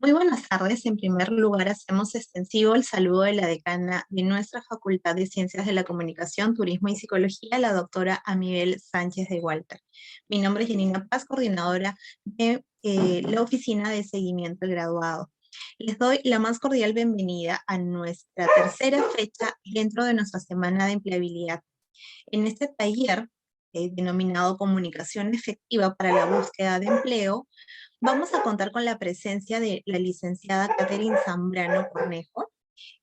Muy buenas tardes. En primer lugar, hacemos extensivo el saludo de la decana de nuestra Facultad de Ciencias de la Comunicación, Turismo y Psicología, la doctora Amibel Sánchez de Walter. Mi nombre es Janina Paz, coordinadora de la Oficina de Seguimiento del Graduado. Les doy la más cordial bienvenida a nuestra tercera fecha dentro de nuestra Semana de Empleabilidad. En este taller, denominado Comunicación Efectiva para la Búsqueda de Empleo, vamos a contar con la presencia de la licenciada Catherine Zambrano Cornejo.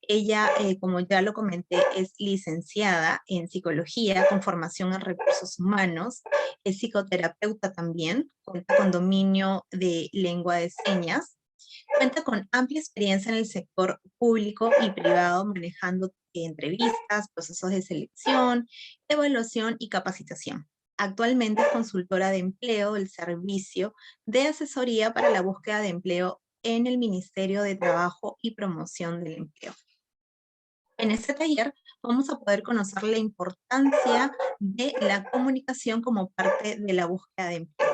Ella, como ya lo comenté, es licenciada en psicología con formación en recursos humanos, es psicoterapeuta también, cuenta con dominio de lengua de señas, cuenta con amplia experiencia en el sector público y privado manejando entrevistas, procesos de selección, evaluación y capacitación. Actualmente es consultora de empleo del Servicio de Asesoría para la Búsqueda de Empleo en el Ministerio de Trabajo y Promoción del Empleo. En este taller vamos a poder conocer la importancia de la comunicación como parte de la búsqueda de empleo.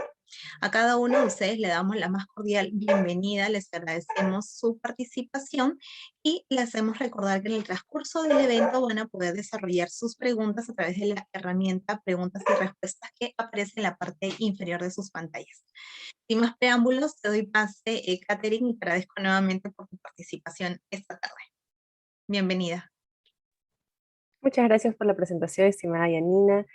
A cada uno de ustedes le damos la más cordial bienvenida, les agradecemos su participación y les hacemos recordar que en el transcurso del evento van a poder desarrollar sus preguntas a través de la herramienta Preguntas y Respuestas que aparece en la parte inferior de sus pantallas. Sin más preámbulos, te doy pase, Catherine, y te agradezco nuevamente por tu participación esta tarde. Bienvenida. Muchas gracias por la presentación, estimada Yanina.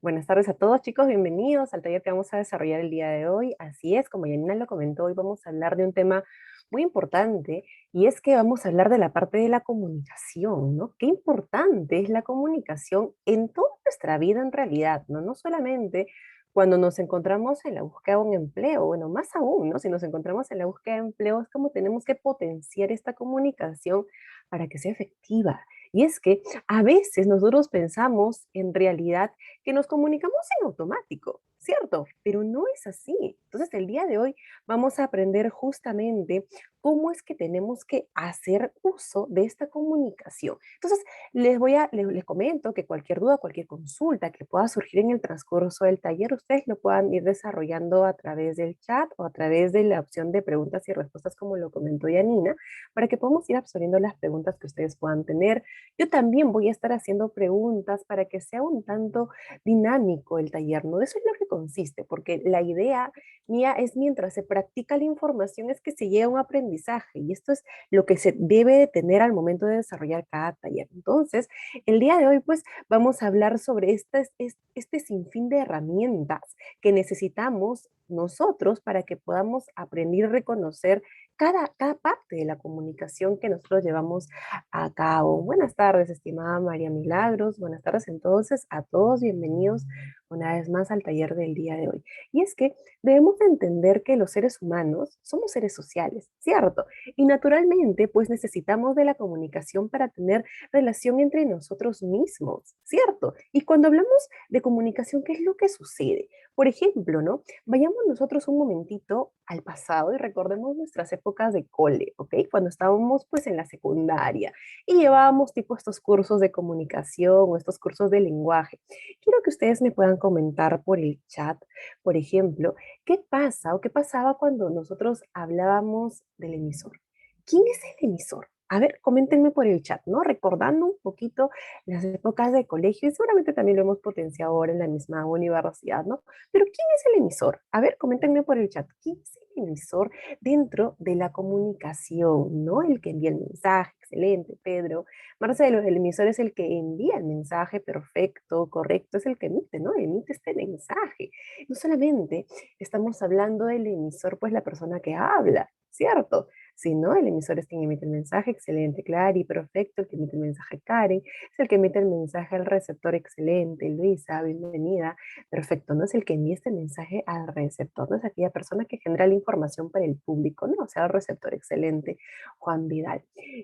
Buenas tardes a todos, chicos. Bienvenidos al taller que vamos a desarrollar el día de hoy. Así es, como Yanina lo comentó, hoy vamos a hablar de un tema muy importante y es que vamos a hablar de la parte de la comunicación, ¿no? Qué importante es la comunicación en toda nuestra vida en realidad, ¿no? No solamente cuando nos encontramos en la búsqueda de un empleo, bueno, más aún, ¿no? Si nos encontramos en la búsqueda de empleo, es como tenemos que potenciar esta comunicación para que sea efectiva. Y es que a veces nosotros pensamos en realidad que nos comunicamos en automático, ¿cierto? Pero no es así. Entonces, el día de hoy vamos a aprender justamente cómo es que tenemos que hacer uso de esta comunicación. Entonces, les comento que cualquier duda, cualquier consulta que pueda surgir en el transcurso del taller, ustedes lo puedan ir desarrollando a través del chat o a través de la opción de preguntas y respuestas, como lo comentó Yanina, para que podamos ir absorbiendo las preguntas que ustedes puedan tener. Yo también voy a estar haciendo preguntas para que sea un tanto dinámico el taller, ¿no? Eso es lo que consiste, porque la idea mía es mientras se practica la información es que se llega a un aprendizaje y esto es lo que se debe de tener al momento de desarrollar cada taller. Entonces, el día de hoy pues vamos a hablar sobre este sinfín de herramientas que necesitamos nosotros para que podamos aprender y reconocer cada parte de la comunicación que nosotros llevamos a cabo. Buenas tardes, estimada María Milagros. Buenas tardes entonces a todos. Bienvenidos una vez más al taller del día de hoy. Y es que debemos de entender que los seres humanos somos seres sociales, ¿cierto? Y naturalmente, pues necesitamos de la comunicación para tener relación entre nosotros mismos, ¿cierto? Y cuando hablamos de comunicación, ¿qué es lo que sucede? Por ejemplo, ¿no? Vayamos nosotros un momentito al pasado y recordemos nuestras épocas de cole, ¿ok? Cuando estábamos pues en la secundaria y llevábamos tipo estos cursos de comunicación o estos cursos de lenguaje. Quiero que ustedes me puedan comentar por el chat, por ejemplo, qué pasa o qué pasaba cuando nosotros hablábamos del emisor. ¿Quién es el emisor? A ver, coméntenme por el chat, ¿no? Recordando un poquito las épocas de colegio y seguramente también lo hemos potenciado ahora en la misma universidad, ¿no? Pero ¿quién es el emisor? A ver, coméntenme por el chat. ¿Quién es el emisor dentro de la comunicación, ¿no? El que envía el mensaje, excelente, Pedro. Marcelo, el emisor es el que envía el mensaje, perfecto, correcto, es el que emite, ¿no? Emite este mensaje. No solamente estamos hablando del emisor, pues la persona que habla, ¿cierto? Si no, el emisor es quien emite el mensaje, excelente, Clary, perfecto, el que emite el mensaje, Karen, es el que emite el mensaje al receptor, excelente, Luisa, bienvenida, perfecto, no es el que envía este mensaje al receptor, no es aquella persona que genera la información para el público, no, o sea, el receptor, excelente, Juan Vidal.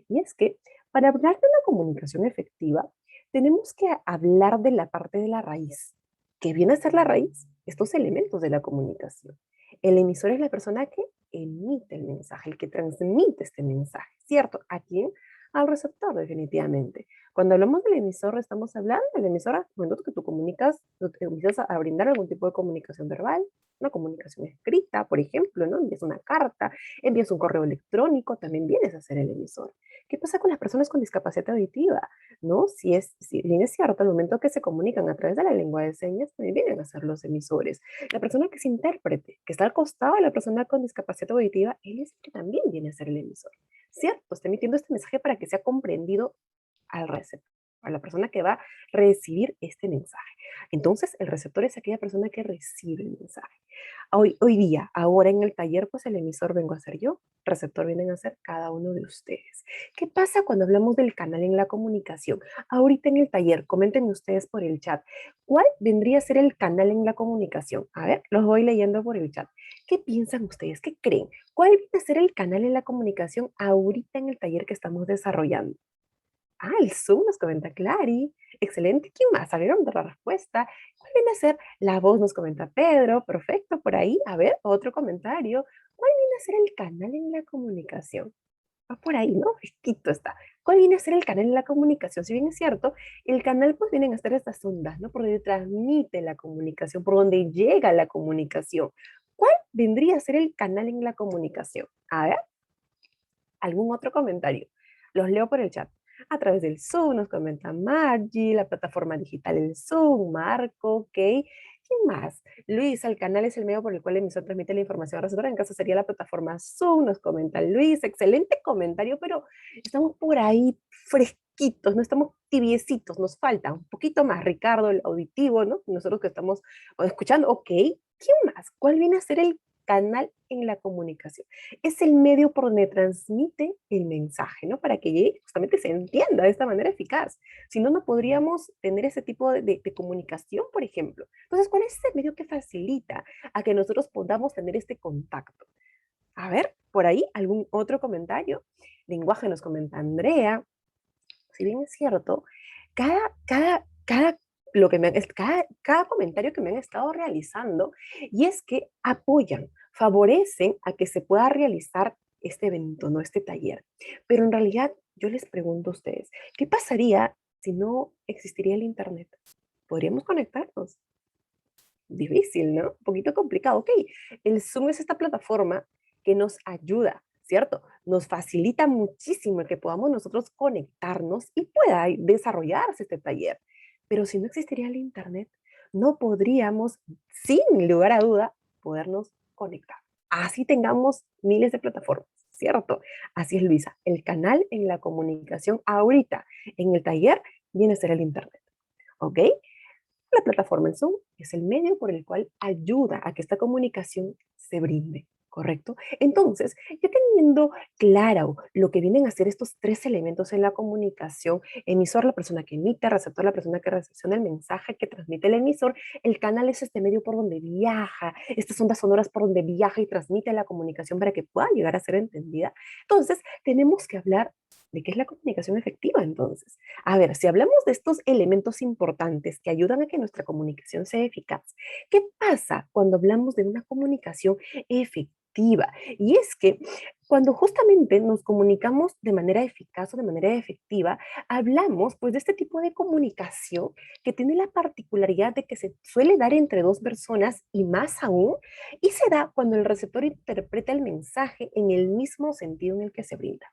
Y es que para hablar de una comunicación efectiva, tenemos que hablar de la parte de la raíz. ¿Qué viene a ser la raíz? Estos elementos de la comunicación. El emisor es la persona que emite el mensaje, el que transmite este mensaje, ¿cierto? ¿A quién? al receptor, definitivamente. Cuando hablamos del emisor, estamos hablando del emisor al momento que tú comunicas, tú te empiezas a brindar algún tipo de comunicación verbal, una comunicación escrita, por ejemplo, ¿no? Envías una carta, envías un correo electrónico, también vienes a ser el emisor. ¿Qué pasa con las personas con discapacidad auditiva? ¿No? Si bien es cierto, al momento que se comunican a través de la lengua de señas, también vienen a ser los emisores. La persona que es intérprete, que está al costado de la persona con discapacidad auditiva, él es el que también viene a ser el emisor. ¿Cierto? Está emitiendo este mensaje para que sea comprendido al receptor, a la persona que va a recibir este mensaje. Entonces, el receptor es aquella persona que recibe el mensaje. Hoy día, ahora en el taller, pues el emisor vengo a ser yo, receptor vienen a ser cada uno de ustedes. ¿Qué pasa cuando hablamos del canal en la comunicación? Ahorita en el taller, comenten ustedes por el chat, ¿cuál vendría a ser el canal en la comunicación? A ver, los voy leyendo por el chat. ¿Qué piensan ustedes? ¿Qué creen? ¿Cuál viene a ser el canal en la comunicación ahorita en el taller que estamos desarrollando? Ah, el Zoom nos comenta Clary. Excelente. ¿Quién más? A ver, vamos a dar la respuesta. ¿Cuál viene a ser la voz? Nos comenta Pedro. Perfecto, por ahí. A ver, otro comentario. ¿Cuál viene a ser el canal en la comunicación? Va por ahí, ¿no? Fresquito está. ¿Cuál viene a ser el canal en la comunicación? Si bien es cierto, el canal pues vienen a ser estas ondas, ¿no? Por donde transmite la comunicación, por donde llega la comunicación. ¿Cuál vendría a ser el canal en la comunicación? A ver, ¿algún otro comentario? Los leo por el chat. A través del Zoom nos comenta Maggi, la plataforma digital el Zoom, Marco, ok. ¿Quién más? Luis, el canal es el medio por el cual el emisor transmite la información al receptor. En caso sería la plataforma Zoom, nos comenta Luis. Excelente comentario, pero estamos por ahí fresquitos, no estamos tibiecitos, nos falta un poquito más. Ricardo, el auditivo, ¿no? Nosotros que estamos escuchando, ok. ¿Quién más? ¿Cuál viene a ser el canal en la comunicación? Es el medio por donde transmite el mensaje, ¿no? Para que llegue, justamente se entienda de esta manera eficaz. Si no, no podríamos tener ese tipo de comunicación, por ejemplo. Entonces, ¿cuál es ese medio que facilita a que nosotros podamos tener este contacto? A ver, por ahí, ¿algún otro comentario? Lenguaje nos comenta Andrea. Si bien es cierto, cada lo que cada comentario que me han estado realizando, y es que apoyan, favorecen a que se pueda realizar este evento, no este taller. Pero en realidad yo les pregunto a ustedes, ¿qué pasaría si no existiría el Internet? ¿Podríamos conectarnos? Difícil, ¿no? Un poquito complicado. Ok, el Zoom es esta plataforma que nos ayuda, ¿cierto? Nos facilita muchísimo el que podamos nosotros conectarnos y pueda desarrollarse este taller. Pero si no existiría el Internet, no podríamos, sin lugar a duda, podernos conectar. Así tengamos miles de plataformas, ¿cierto? Así es, Luisa. El canal en la comunicación ahorita, en el taller, viene a ser el Internet. ¿Ok? La plataforma en Zoom es el medio por el cual ayuda a que esta comunicación se brinde, ¿correcto? Entonces, ya teniendo claro lo que vienen a ser estos tres elementos en la comunicación, emisor, la persona que emite, receptor, la persona que recepciona el mensaje que transmite el emisor, el canal es este medio por donde viaja, estas ondas sonoras por donde viaja y transmite la comunicación para que pueda llegar a ser entendida. Entonces, tenemos que hablar de qué es la comunicación efectiva, entonces. A ver, si hablamos de estos elementos importantes que ayudan a que nuestra comunicación sea eficaz, ¿qué pasa cuando hablamos de una comunicación efectiva? Y es que cuando justamente nos comunicamos de manera eficaz o de manera efectiva, hablamos pues de este tipo de comunicación que tiene la particularidad de que se suele dar entre dos personas y más aún, y se da cuando el receptor interpreta el mensaje en el mismo sentido en el que se brinda.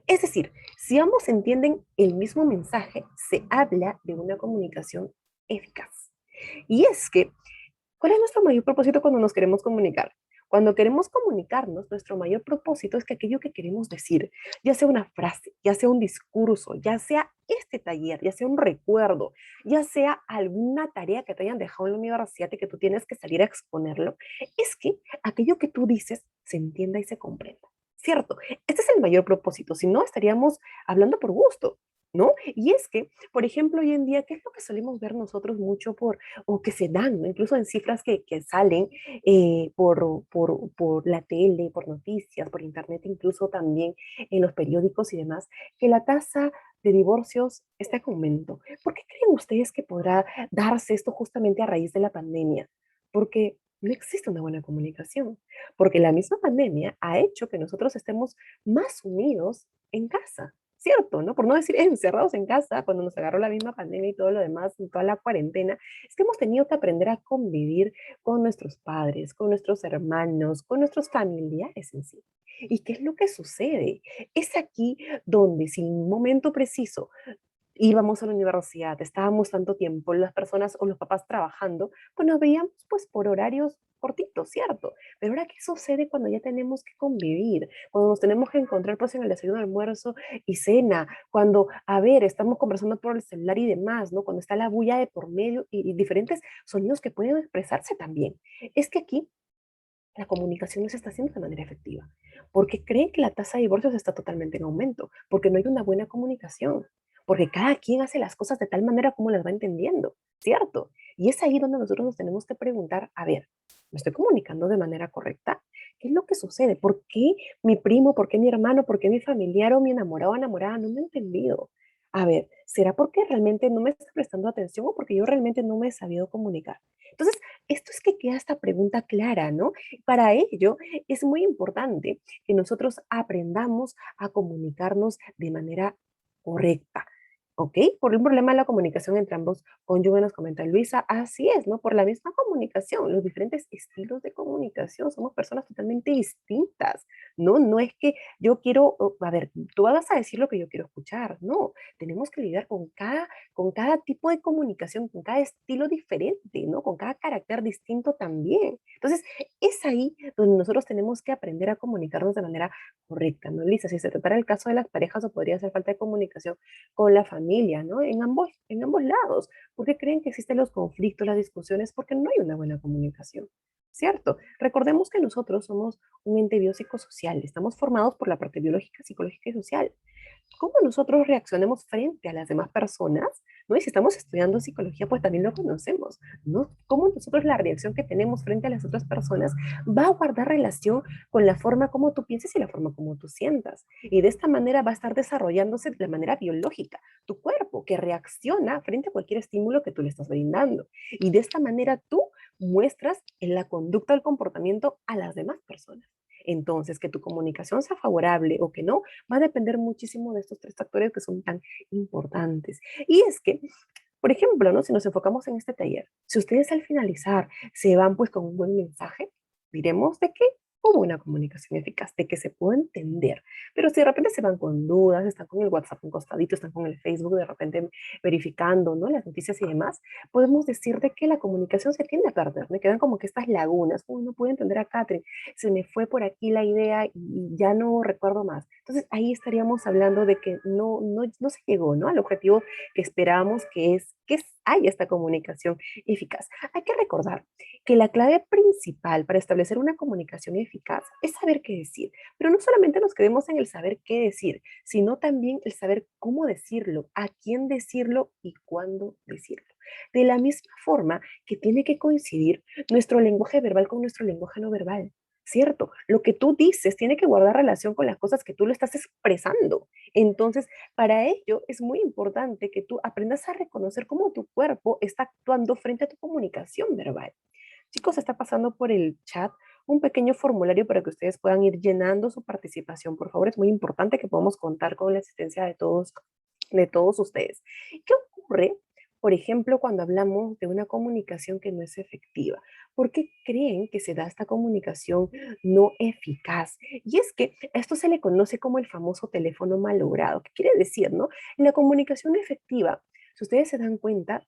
Es decir, si ambos entienden el mismo mensaje, se habla de una comunicación eficaz. Y es que, ¿cuál es nuestro mayor propósito cuando nos queremos comunicar? Cuando queremos comunicarnos, nuestro mayor propósito es que aquello que queremos decir, ya sea una frase, ya sea un discurso, ya sea este taller, ya sea un recuerdo, ya sea alguna tarea que te hayan dejado en la universidad y que tú tienes que salir a exponerlo, es que aquello que tú dices se entienda y se comprenda. ¿Cierto? Este es el mayor propósito, si no estaríamos hablando por gusto, ¿no? Y es que, por ejemplo, hoy en día, ¿qué es lo que solemos ver nosotros mucho o que se dan, ¿no? Incluso en cifras que salen por la tele, por noticias, por internet, incluso también en los periódicos y demás, que la tasa de divorcios está en aumento? ¿Por qué creen ustedes que podrá darse esto justamente a raíz de la pandemia? Porque no existe una buena comunicación, porque la misma pandemia ha hecho que nosotros estemos más unidos en casa, ¿cierto? ¿No? Por no decir encerrados en casa, cuando nos agarró la misma pandemia y todo lo demás, en toda la cuarentena, es que hemos tenido que aprender a convivir con nuestros padres, con nuestros hermanos, con nuestros familiares en sí. ¿Y qué es lo que sucede? Es aquí donde, si en un momento preciso íbamos a la universidad, estábamos tanto tiempo, las personas o los papás trabajando, pues nos veíamos pues por horarios cortitos, ¿cierto? Pero ahora, ¿qué sucede cuando ya tenemos que convivir? Cuando nos tenemos que encontrar pues en el desayuno, almuerzo y cena, cuando, a ver, estamos conversando por el celular y demás, ¿no? Cuando está la bulla de por medio y diferentes sonidos que pueden expresarse también. Es que aquí la comunicación no se está haciendo de manera efectiva, porque creen que la tasa de divorcios está totalmente en aumento, porque no hay una buena comunicación, porque cada quien hace las cosas de tal manera como las va entendiendo, ¿cierto? Y es ahí donde nosotros nos tenemos que preguntar, a ver, ¿me estoy comunicando de manera correcta? ¿Qué es lo que sucede? ¿Por qué mi primo, por qué mi hermano, por qué mi familiar o mi enamorado o enamorada no me ha entendido? A ver, ¿será porque realmente no me está prestando atención o porque yo realmente no me he sabido comunicar? Entonces, esto es que queda esta pregunta clara, ¿no? Para ello, es muy importante que nosotros aprendamos a comunicarnos de manera correcta, ¿ok? Por un problema de la comunicación entre ambos cónyuges, nos comenta Luisa, así es, ¿no? Por la misma comunicación, los diferentes estilos de comunicación, somos personas totalmente distintas, ¿no? No es que yo quiero, a ver, tú vas a decir lo que yo quiero escuchar, no, tenemos que lidiar con cada tipo de comunicación, con cada estilo diferente, ¿no? Con cada carácter distinto también. Entonces, es ahí donde nosotros tenemos que aprender a comunicarnos de manera correcta, ¿no, Lisa? Si se tratara el caso de las parejas, o podría ser falta de comunicación con la familia, ¿no? En ambos lados. ¿Por qué creen que existen los conflictos, las discusiones? Porque no hay una buena comunicación, ¿cierto? Recordemos que nosotros somos un ente biopsicosocial, estamos formados por la parte biológica, psicológica y social. Cómo nosotros reaccionemos frente a las demás personas, ¿no? Y si estamos estudiando psicología, pues también lo conocemos, ¿no? Cómo nosotros la reacción que tenemos frente a las otras personas va a guardar relación con la forma como tú pienses y la forma como tú sientas. Y de esta manera va a estar desarrollándose de manera biológica tu cuerpo, que reacciona frente a cualquier estímulo que tú le estás brindando. Y de esta manera tú muestras en la conducta, el comportamiento a las demás personas. Entonces, que tu comunicación sea favorable o que no, va a depender muchísimo de estos tres factores que son tan importantes. Y es que, por ejemplo, ¿no? Si nos enfocamos en este taller, si ustedes al finalizar se van pues con un buen mensaje, diremos de que hubo una comunicación eficaz, de que se puede entender. Pero si de repente se van con dudas, están con el WhatsApp un costadito, están con el Facebook de repente verificando, ¿no? Las noticias y demás, podemos decir de que la comunicación se tiende a perder, me quedan como que estas lagunas, uy, no puedo entender a Catherine, se me fue por aquí la idea y ya no recuerdo más. Entonces ahí estaríamos hablando de que no se llegó, ¿no? Al objetivo que esperábamos, hay esta comunicación eficaz. Hay que recordar que la clave principal para establecer una comunicación eficaz es saber qué decir, pero no solamente nos quedemos en el saber qué decir, sino también el saber cómo decirlo, a quién decirlo y cuándo decirlo. De la misma forma que tiene que coincidir nuestro lenguaje verbal con nuestro lenguaje no verbal. ¿Cierto? Lo que tú dices tiene que guardar relación con las cosas que tú lo estás expresando. Entonces, para ello es muy importante que tú aprendas a reconocer cómo tu cuerpo está actuando frente a tu comunicación verbal. Chicos, está pasando por el chat un pequeño formulario para que ustedes puedan ir llenando su participación. Por favor, es muy importante que podamos contar con la asistencia de todos ustedes. ¿Qué ocurre, por ejemplo, cuando hablamos de una comunicación que no es efectiva? ¿Por qué creen que se da esta comunicación no eficaz? Y es que a esto se le conoce como el famoso teléfono malogrado. ¿Qué quiere decir, no? La comunicación efectiva, si ustedes se dan cuenta,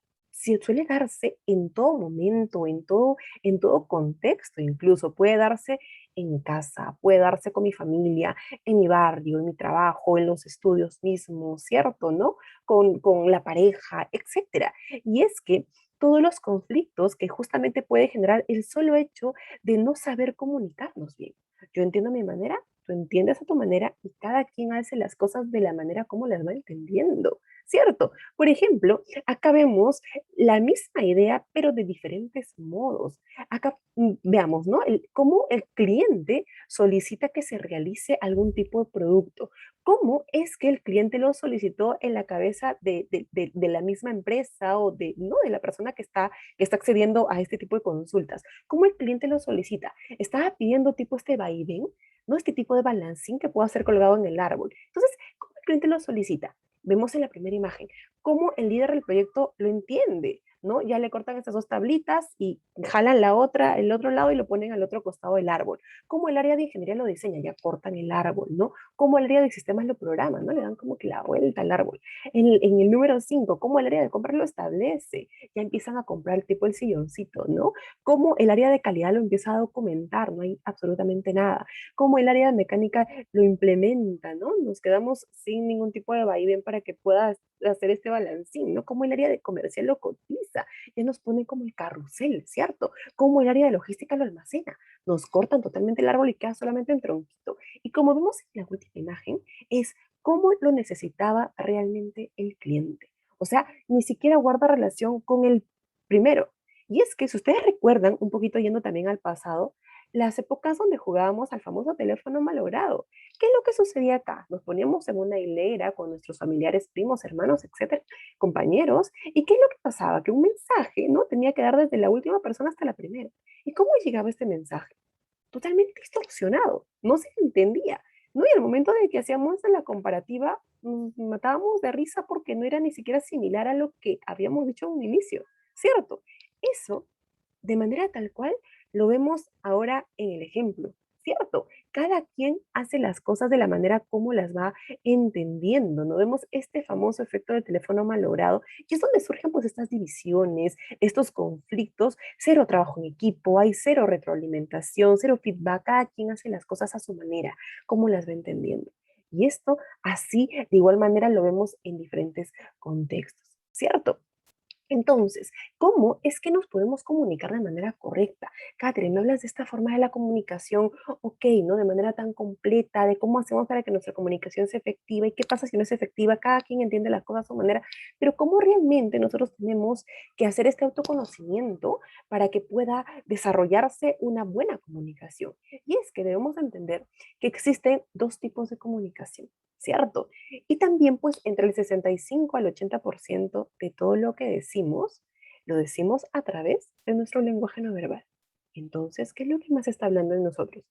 suele darse en todo momento, en todo contexto, incluso puede darse en casa, puede darse con mi familia, en mi barrio, en mi trabajo, en los estudios mismos, ¿cierto? ¿No? Con la pareja, etcétera. Y es que todos los conflictos que justamente puede generar el solo hecho de no saber comunicarnos bien. Yo entiendo a mi manera, tú entiendes a tu manera y cada quien hace las cosas de la manera como las va entendiendo, ¿cierto? Por ejemplo, acá vemos la misma idea, pero de diferentes modos. Acá veamos, ¿no? Cómo el cliente solicita que se realice algún tipo de producto. ¿Cómo es que el cliente lo solicitó en la cabeza de la misma empresa o ¿no? De la persona que está accediendo a este tipo de consultas? ¿Cómo el cliente lo solicita? Estaba pidiendo tipo este vaivén, ¿no? Este tipo de balancín que pueda ser colgado en el árbol. Entonces, ¿cómo cliente lo solicita. Vemos en la primera imagen cómo el líder del proyecto lo entiende, ¿no? Ya le cortan estas dos tablitas y jalan la otra, el otro lado y lo ponen al otro costado del árbol. Como el área de ingeniería lo diseña, ya cortan el árbol, ¿no? Como el área de sistemas lo programa, ¿no? Le dan como que la vuelta al árbol. En el número 5, como el área de compras lo establece, ya empiezan a comprar tipo el silloncito, ¿no? Como el área de calidad lo empieza a documentar, no hay absolutamente nada. Como el área de mecánica lo implementa, ¿no? Nos quedamos sin ningún tipo de vaivén para que pueda hacer este balancín, ¿no? Como el área de comercial lo cotiza, ya nos pone como el carrusel, ¿cierto? Como el área de logística lo almacena, nos cortan totalmente el árbol y queda solamente un tronquito. Y como vemos en la última imagen, es cómo lo necesitaba realmente el cliente. O sea, ni siquiera guarda relación con el primero. Y es que si ustedes recuerdan, un poquito yendo también al pasado, las épocas donde jugábamos al famoso teléfono malogrado. ¿Qué es lo que sucedía acá? Nos poníamos en una hilera con nuestros familiares, primos, hermanos, etcétera, compañeros. ¿Y qué es lo que pasaba? Que un mensaje, ¿no? Tenía que dar desde la última persona hasta la primera. ¿Y cómo llegaba este mensaje? Totalmente distorsionado, no se entendía, ¿no? Y al momento de que hacíamos la comparativa, nos matábamos de risa porque no era ni siquiera similar a lo que habíamos dicho en un inicio, ¿cierto? Eso de manera tal cual lo vemos ahora en el ejemplo, ¿cierto? Cada quien hace las cosas de la manera como las va entendiendo, ¿no? Vemos este famoso efecto del teléfono malogrado y es donde surgen pues estas divisiones, estos conflictos, cero trabajo en equipo, hay cero retroalimentación, cero feedback, cada quien hace las cosas a su manera, como las va entendiendo. Y esto así, de igual manera, lo vemos en diferentes contextos, ¿cierto? Entonces, ¿cómo es que nos podemos comunicar de manera correcta? Catherine, me hablas de esta forma de la comunicación, ok, ¿no? De manera tan completa, de cómo hacemos para que nuestra comunicación sea efectiva y qué pasa si no es efectiva, cada quien entiende las cosas a su manera, pero ¿cómo realmente nosotros tenemos que hacer este autoconocimiento para que pueda desarrollarse una buena comunicación? Y es que debemos entender que existen dos tipos de comunicación, ¿cierto? Y también, pues, entre el 65 al 80% de todo lo que decimos, lo decimos a través de nuestro lenguaje no verbal. Entonces, ¿qué es lo que más está hablando en nosotros?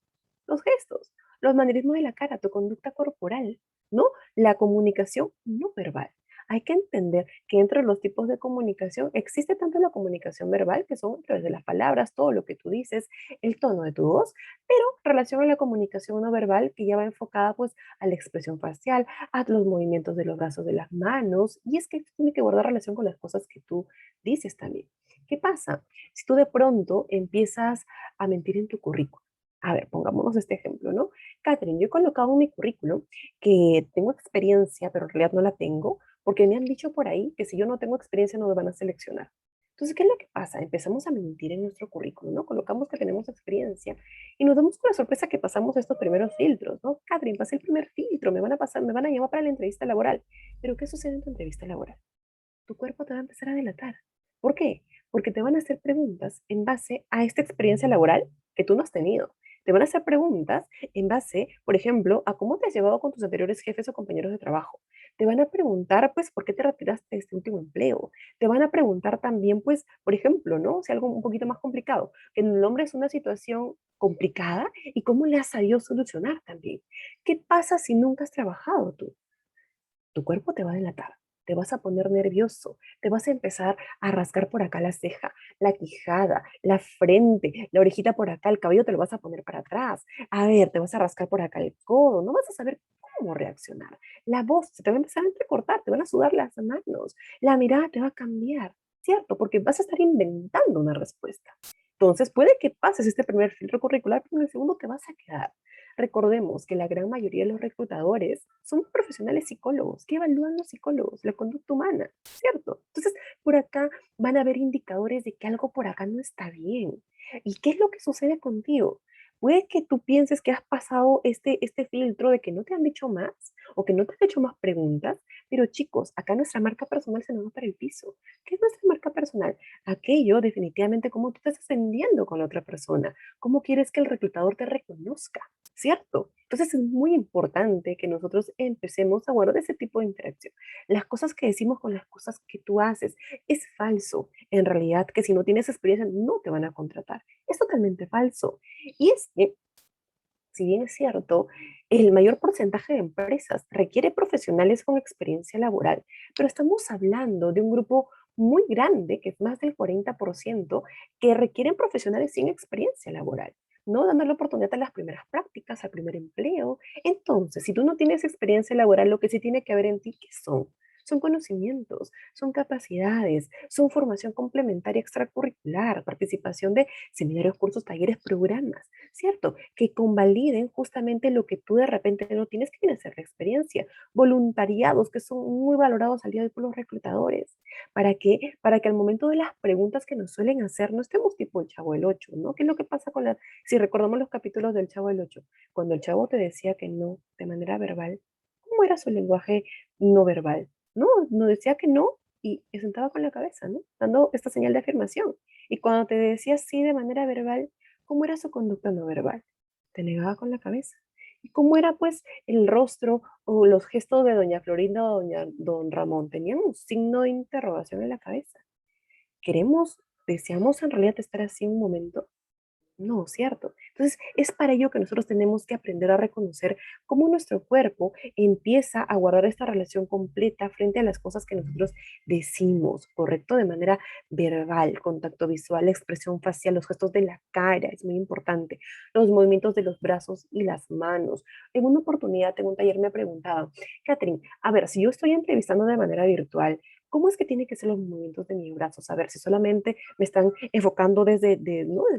Los gestos, los manerismos de la cara, tu conducta corporal, ¿no? La comunicación no verbal. Hay que entender que entre los tipos de comunicación existe tanto la comunicación verbal, que son a través de las palabras, todo lo que tú dices, el tono de tu voz, pero relación a la comunicación no verbal, que ya va enfocada pues a la expresión facial, a los movimientos de los brazos, de las manos, y es que tiene que guardar relación con las cosas que tú dices también. ¿Qué pasa? Si tú de pronto empiezas a mentir en tu currículum, a ver, pongámonos este ejemplo, ¿no? Catherine, yo he colocado en mi currículum que tengo experiencia, pero en realidad no la tengo, porque me han dicho por ahí que si yo no tengo experiencia no me van a seleccionar. Entonces, ¿qué es lo que pasa? Empezamos a mentir en nuestro currículum, ¿no? Colocamos que tenemos experiencia y nos damos con la sorpresa que pasamos estos primeros filtros, ¿no? Catherine, pasé el primer filtro, me van a pasar, me van a llamar para la entrevista laboral. Pero ¿qué sucede en tu entrevista laboral? Tu cuerpo te va a empezar a delatar. ¿Por qué? Porque te van a hacer preguntas en base a esta experiencia laboral que tú no has tenido. Te van a hacer preguntas en base, por ejemplo, a cómo te has llevado con tus anteriores jefes o compañeros de trabajo. Te van a preguntar, pues, por qué te retiraste de este último empleo. Te van a preguntar también, pues, por ejemplo, ¿no? Si algo un poquito más complicado, que en el hombre es una situación complicada y cómo le has sabido solucionar también. ¿Qué pasa si nunca has trabajado tú? Tu cuerpo te va a delatar, te vas a poner nervioso, te vas a empezar a rascar por acá la ceja, la quijada, la frente, la orejita por acá, el cabello te lo vas a poner para atrás. A ver, te vas a rascar por acá el codo, no vas a saber cómo reaccionar. La voz se te va a empezar a entrecortar, te van a sudar las manos, la mirada te va a cambiar, ¿cierto? Porque vas a estar inventando una respuesta. Entonces, puede que pases este primer filtro curricular, pero en el segundo te vas a quedar. Recordemos que la gran mayoría de los reclutadores son profesionales psicólogos. ¿Qué evalúan los psicólogos? La conducta humana, ¿cierto? Entonces, por acá van a haber indicadores de que algo por acá no está bien. ¿Y qué es lo que sucede contigo? Puede que tú pienses que has pasado este filtro de que no te han dicho más o que no te han hecho más preguntas, pero chicos, acá nuestra marca personal se nos va para el piso. ¿Qué es nuestra marca personal? Aquello definitivamente cómo tú te estás entendiendo con la otra persona, cómo quieres que el reclutador te reconozca. ¿Cierto? Entonces es muy importante que nosotros empecemos a guardar ese tipo de interacción. Las cosas que decimos con las cosas que tú haces es falso. En realidad, que si no tienes experiencia no te van a contratar. Es totalmente falso. Y es que si bien es cierto, el mayor porcentaje de empresas requiere profesionales con experiencia laboral, pero estamos hablando de un grupo muy grande, que es más del 40%, que requieren profesionales sin experiencia laboral, no dando la oportunidad a las primeras prácticas, al primer empleo. Entonces, si tú no tienes experiencia laboral, lo que sí tiene que haber en ti, ¿qué son? Son conocimientos, son capacidades, son formación complementaria extracurricular, participación de seminarios, cursos, talleres, programas, ¿cierto? Que convaliden justamente lo que tú de repente no tienes, que viene a ser la experiencia. Voluntariados que son muy valorados al día de hoy por los reclutadores. ¿Para qué? Para que al momento de las preguntas que nos suelen hacer no estemos tipo el Chavo del Ocho, ¿no? ¿Qué es lo que pasa con la... Si recordamos los capítulos del Chavo del Ocho, cuando el Chavo te decía que no de manera verbal, ¿cómo era su lenguaje no verbal? No, no decía que no y sentaba con la cabeza, ¿no? Dando esta señal de afirmación. Y cuando te decía sí de manera verbal, ¿cómo era su conducta no verbal? Te negaba con la cabeza. ¿Y cómo era pues el rostro o los gestos de doña Florinda o don Ramón? Tenían un signo de interrogación en la cabeza. ¿Queremos, deseamos en realidad estar así un momento? No, ¿cierto? Entonces, es para ello que nosotros tenemos que aprender a reconocer cómo nuestro cuerpo empieza a guardar esta relación completa frente a las cosas que nosotros decimos, ¿correcto? De manera verbal, contacto visual, expresión facial, los gestos de la cara, es muy importante, los movimientos de los brazos y las manos. En una oportunidad, en un taller me preguntaba, Catherine, a ver, si yo estoy entrevistando de manera virtual, ¿cómo es que tienen que ser los movimientos de mis brazos? A ver, si solamente me están enfocando ¿no? Desde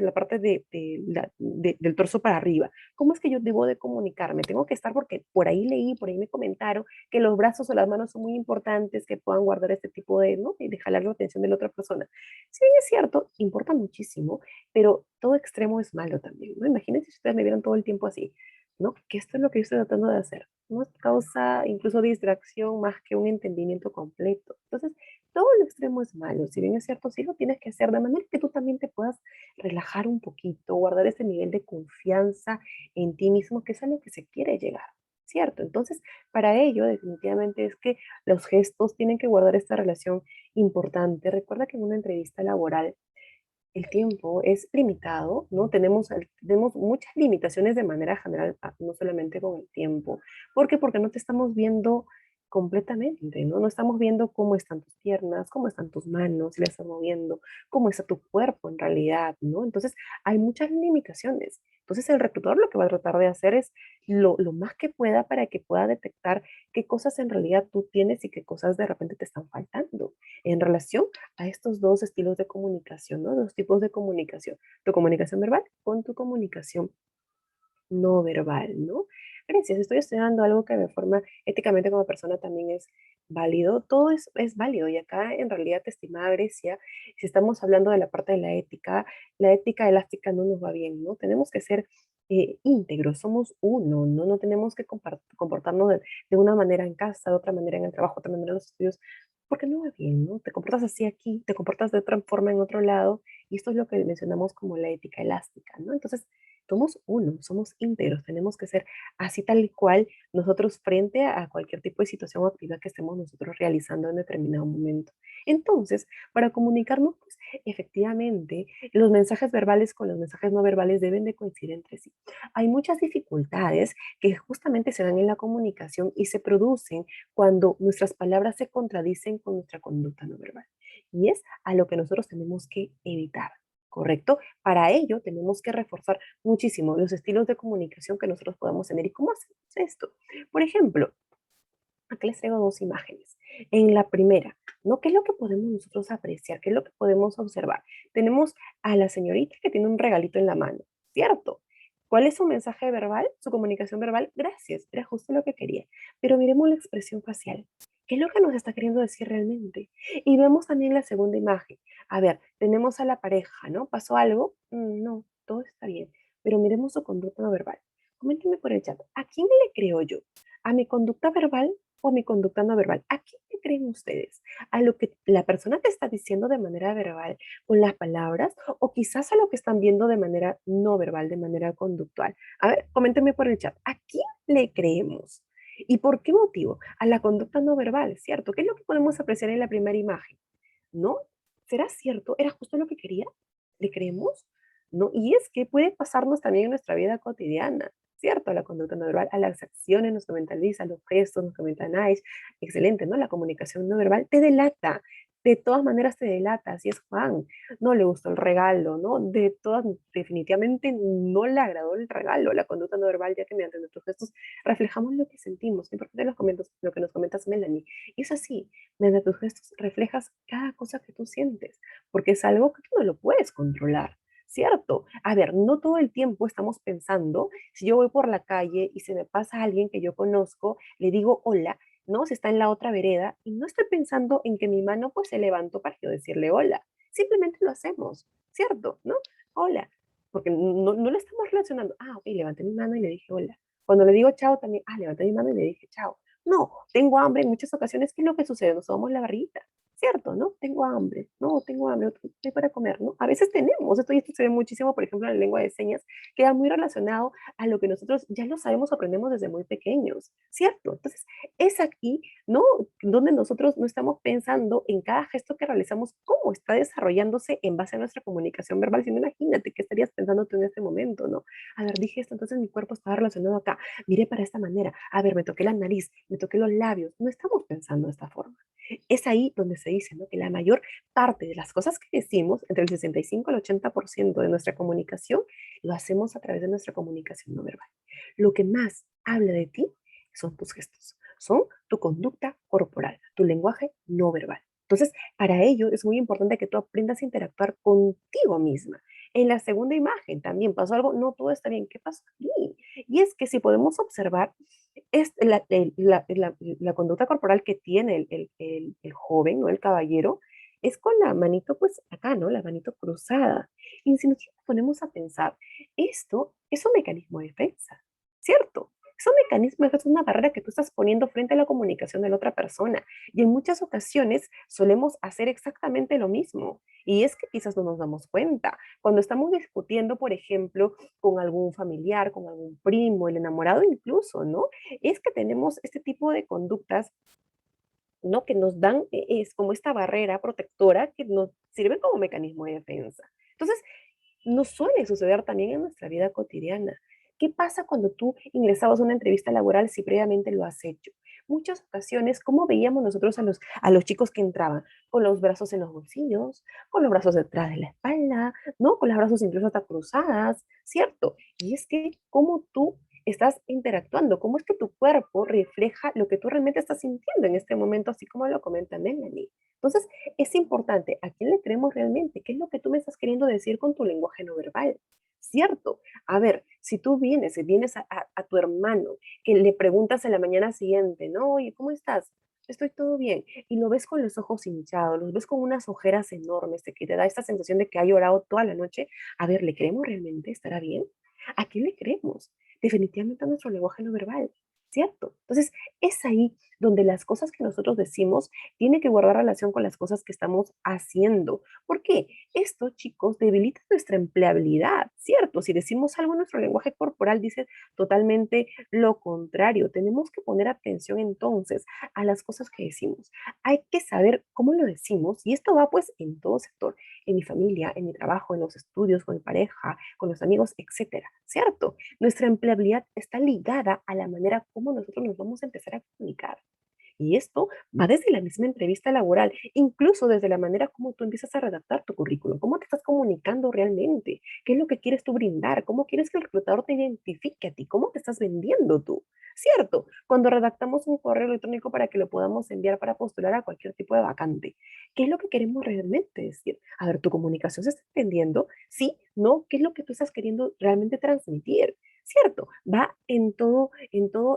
la parte del torso para arriba. ¿Cómo es que yo debo de comunicarme? Tengo que estar, porque por ahí leí, por ahí me comentaron que los brazos o las manos son muy importantes, que puedan guardar este tipo de, ¿no? De jalar la atención de la otra persona. Si bien es cierto, importa muchísimo, pero todo extremo es malo también, ¿no? Imagínense si ustedes me vieran todo el tiempo así, ¿no? Que esto es lo que yo estoy tratando de hacer. No causa incluso distracción más que un entendimiento completo. Entonces, todo lo extremo es malo. Si bien es cierto, sí lo tienes que hacer de manera que tú también te puedas relajar un poquito, guardar ese nivel de confianza en ti mismo, que es a lo que se quiere llegar, ¿cierto? Entonces, para ello, definitivamente es que los gestos tienen que guardar esta relación importante. Recuerda que en una entrevista laboral el tiempo es limitado, ¿no? Tenemos muchas limitaciones de manera general, no solamente con el tiempo. ¿Por qué? Porque no te estamos viendo completamente, ¿no? No estamos viendo cómo están tus piernas, cómo están tus manos, si las estás moviendo, cómo está tu cuerpo en realidad, ¿no? Entonces, hay muchas limitaciones. Entonces, el reclutador lo que va a tratar de hacer es lo más que pueda para que pueda detectar qué cosas en realidad tú tienes y qué cosas de repente te están faltando en relación a estos dos estilos de comunicación, ¿no? Dos tipos de comunicación. Tu comunicación verbal con tu comunicación no verbal, ¿no? Gracias, estoy estudiando algo que de forma éticamente como persona también es válido. Todo es válido. Y acá en realidad, estimada Grecia, si estamos hablando de la parte de la ética elástica no nos va bien, ¿no? Tenemos que ser íntegros, somos uno, ¿no? No tenemos que comportarnos de una manera en casa, de otra manera en el trabajo, de otra manera en los estudios, porque no va bien, ¿no? Te comportas así aquí, te comportas de otra forma en otro lado, y esto es lo que mencionamos como la ética elástica, ¿no? Entonces, somos uno, somos íntegros, tenemos que ser así tal y cual nosotros frente a cualquier tipo de situación o actividad que estemos nosotros realizando en determinado momento. Entonces, para comunicarnos, pues efectivamente, los mensajes verbales con los mensajes no verbales deben de coincidir entre sí. Hay muchas dificultades que justamente se dan en la comunicación y se producen cuando nuestras palabras se contradicen con nuestra conducta no verbal. Y es a lo que nosotros tenemos que evitar. ¿Correcto? Para ello tenemos que reforzar muchísimo los estilos de comunicación que nosotros podamos tener. ¿Y cómo hacemos esto? Por ejemplo, aquí les traigo dos imágenes. En la primera, ¿no? ¿Qué es lo que podemos nosotros apreciar? ¿Qué es lo que podemos observar? Tenemos a la señorita que tiene un regalito en la mano, ¿cierto? ¿Cuál es su mensaje verbal, su comunicación verbal? Gracias, era justo lo que quería. Pero miremos la expresión facial. ¿Qué es lo que nos está queriendo decir realmente? Y vemos también la segunda imagen. A ver, tenemos a la pareja, ¿no? ¿Pasó algo? No, todo está bien. Pero miremos su conducta no verbal. Coméntenme por el chat. ¿A quién le creo yo? ¿A mi conducta verbal o a mi conducta no verbal? ¿A quién le creen ustedes? ¿A lo que la persona te está diciendo de manera verbal con las palabras o quizás a lo que están viendo de manera no verbal, de manera conductual? A ver, coméntenme por el chat. ¿A quién le creemos? ¿Y por qué motivo? A la conducta no verbal, ¿cierto? ¿Qué es lo que podemos apreciar en la primera imagen? ¿No? ¿Será cierto? ¿Era justo lo que quería? ¿Le creemos? ¿No? Y es que puede pasarnos también en nuestra vida cotidiana. ¿cierto? La conducta no verbal, a las acciones nos comenta Luisa, a los gestos nos comenta Nice, excelente, ¿no? La comunicación no verbal te delata, de todas maneras te delata, así es Juan, no le gustó el regalo, ¿no? De todas, definitivamente no le agradó el regalo, la conducta no verbal, ya que mediante nuestros gestos reflejamos lo que sentimos, qué importante lo que nos comentas, Melanie, y es así, mediante tus gestos reflejas cada cosa que tú sientes, porque es algo que tú no lo puedes controlar. ¿Cierto? A ver, no todo el tiempo estamos pensando, si yo voy por la calle y se me pasa alguien que yo conozco, le digo hola, ¿no? Si está en la otra vereda y no estoy pensando en que mi mano pues se levantó para yo decirle hola. Simplemente lo hacemos, ¿cierto? ¿No? Hola, porque no lo estamos relacionando. Ah, ok, levanté mi mano y le dije hola. Cuando le digo chao también, levanté mi mano y le dije chao. No, tengo hambre en muchas ocasiones. ¿Qué es lo que sucede? Nos tomamos la barriguita, ¿cierto? ¿No? Tengo hambre, estoy para comer, ¿no? A veces tenemos, esto se ve muchísimo, por ejemplo, en la lengua de señas, queda muy relacionado a lo que nosotros ya lo sabemos, aprendemos desde muy pequeños, ¿cierto? Entonces, es aquí, ¿no? Donde nosotros no estamos pensando en cada gesto que realizamos, cómo está desarrollándose en base a nuestra comunicación verbal, sino imagínate qué estarías pensando tú en este momento, ¿no? A ver, dije esto, entonces mi cuerpo estaba relacionado acá, miré para esta manera, a ver, me toqué la nariz, me toqué los labios, no estamos pensando de esta forma. Es ahí donde se dice, ¿no? Que la mayor parte de las cosas que decimos, entre el 65 al 80% de nuestra comunicación, lo hacemos a través de nuestra comunicación no verbal. Lo que más habla de ti son tus gestos, son tu conducta corporal, tu lenguaje no verbal. Entonces, para ello es muy importante que tú aprendas a interactuar contigo misma. En la segunda imagen también pasó algo, no todo está bien, ¿qué pasó aquí? Y es que si podemos observar, es la conducta corporal que tiene el joven, ¿no? El caballero, es con la manito, pues acá, ¿no? La manito cruzada. Y si nosotros nos ponemos a pensar, esto es un mecanismo de defensa, ¿cierto? Es un mecanismo, es una barrera que tú estás poniendo frente a la comunicación de la otra persona. Y en muchas ocasiones solemos hacer exactamente lo mismo. Y es que quizás no nos damos cuenta. Cuando estamos discutiendo, por ejemplo, con algún familiar, con algún primo, el enamorado incluso, ¿no? Es que tenemos este tipo de conductas, ¿no? Que nos dan, es como esta barrera protectora que nos sirve como mecanismo de defensa. Entonces, nos suele suceder también en nuestra vida cotidiana. ¿Qué pasa cuando tú ingresabas a una entrevista laboral si previamente lo has hecho? Muchas ocasiones, ¿cómo veíamos nosotros a los chicos que entraban? Con los brazos en los bolsillos, con los brazos detrás de la espalda, ¿no? Con los brazos incluso hasta cruzadas, ¿cierto? Y es que, ¿cómo tú estás interactuando? ¿Cómo es que tu cuerpo refleja lo que tú realmente estás sintiendo en este momento, así como lo comenta Melanie? Entonces, es importante, ¿a quién le creemos realmente? ¿Qué es lo que tú me estás queriendo decir con tu lenguaje no verbal? ¿Cierto? A ver, si tú vienes a tu hermano, que le preguntas en la mañana siguiente, ¿no? Oye, ¿cómo estás? Estoy todo bien. Y lo ves con los ojos hinchados, los ves con unas ojeras enormes, que te da esta sensación de que ha llorado toda la noche. A ver, ¿le creemos realmente? ¿Estará bien? ¿A quién le creemos? Definitivamente a nuestro lenguaje no verbal, ¿cierto? Entonces, es ahí donde las cosas que nosotros decimos tienen que guardar relación con las cosas que estamos haciendo. ¿Por qué? Esto, chicos, debilita nuestra empleabilidad, ¿cierto? Si decimos algo en nuestro lenguaje corporal, dice totalmente lo contrario. Tenemos que poner atención entonces a las cosas que decimos. Hay que saber cómo lo decimos y esto va pues en todo sector, en mi familia, en mi trabajo, en los estudios, con mi pareja, con los amigos, etcétera, ¿cierto? Nuestra empleabilidad está ligada a la manera como nosotros nos vamos a empezar a comunicar. Y esto va desde la misma entrevista laboral, incluso desde la manera como tú empiezas a redactar tu currículum, cómo te estás comunicando realmente, qué es lo que quieres tú brindar, cómo quieres que el reclutador te identifique a ti, cómo te estás vendiendo tú. ¿Cierto? Cuando redactamos un correo electrónico para que lo podamos enviar para postular a cualquier tipo de vacante, ¿qué es lo que queremos realmente decir? A ver, ¿tu comunicación se está entendiendo? ¿Sí? ¿No? ¿Qué es lo que tú estás queriendo realmente transmitir? ¿Cierto? Va en todo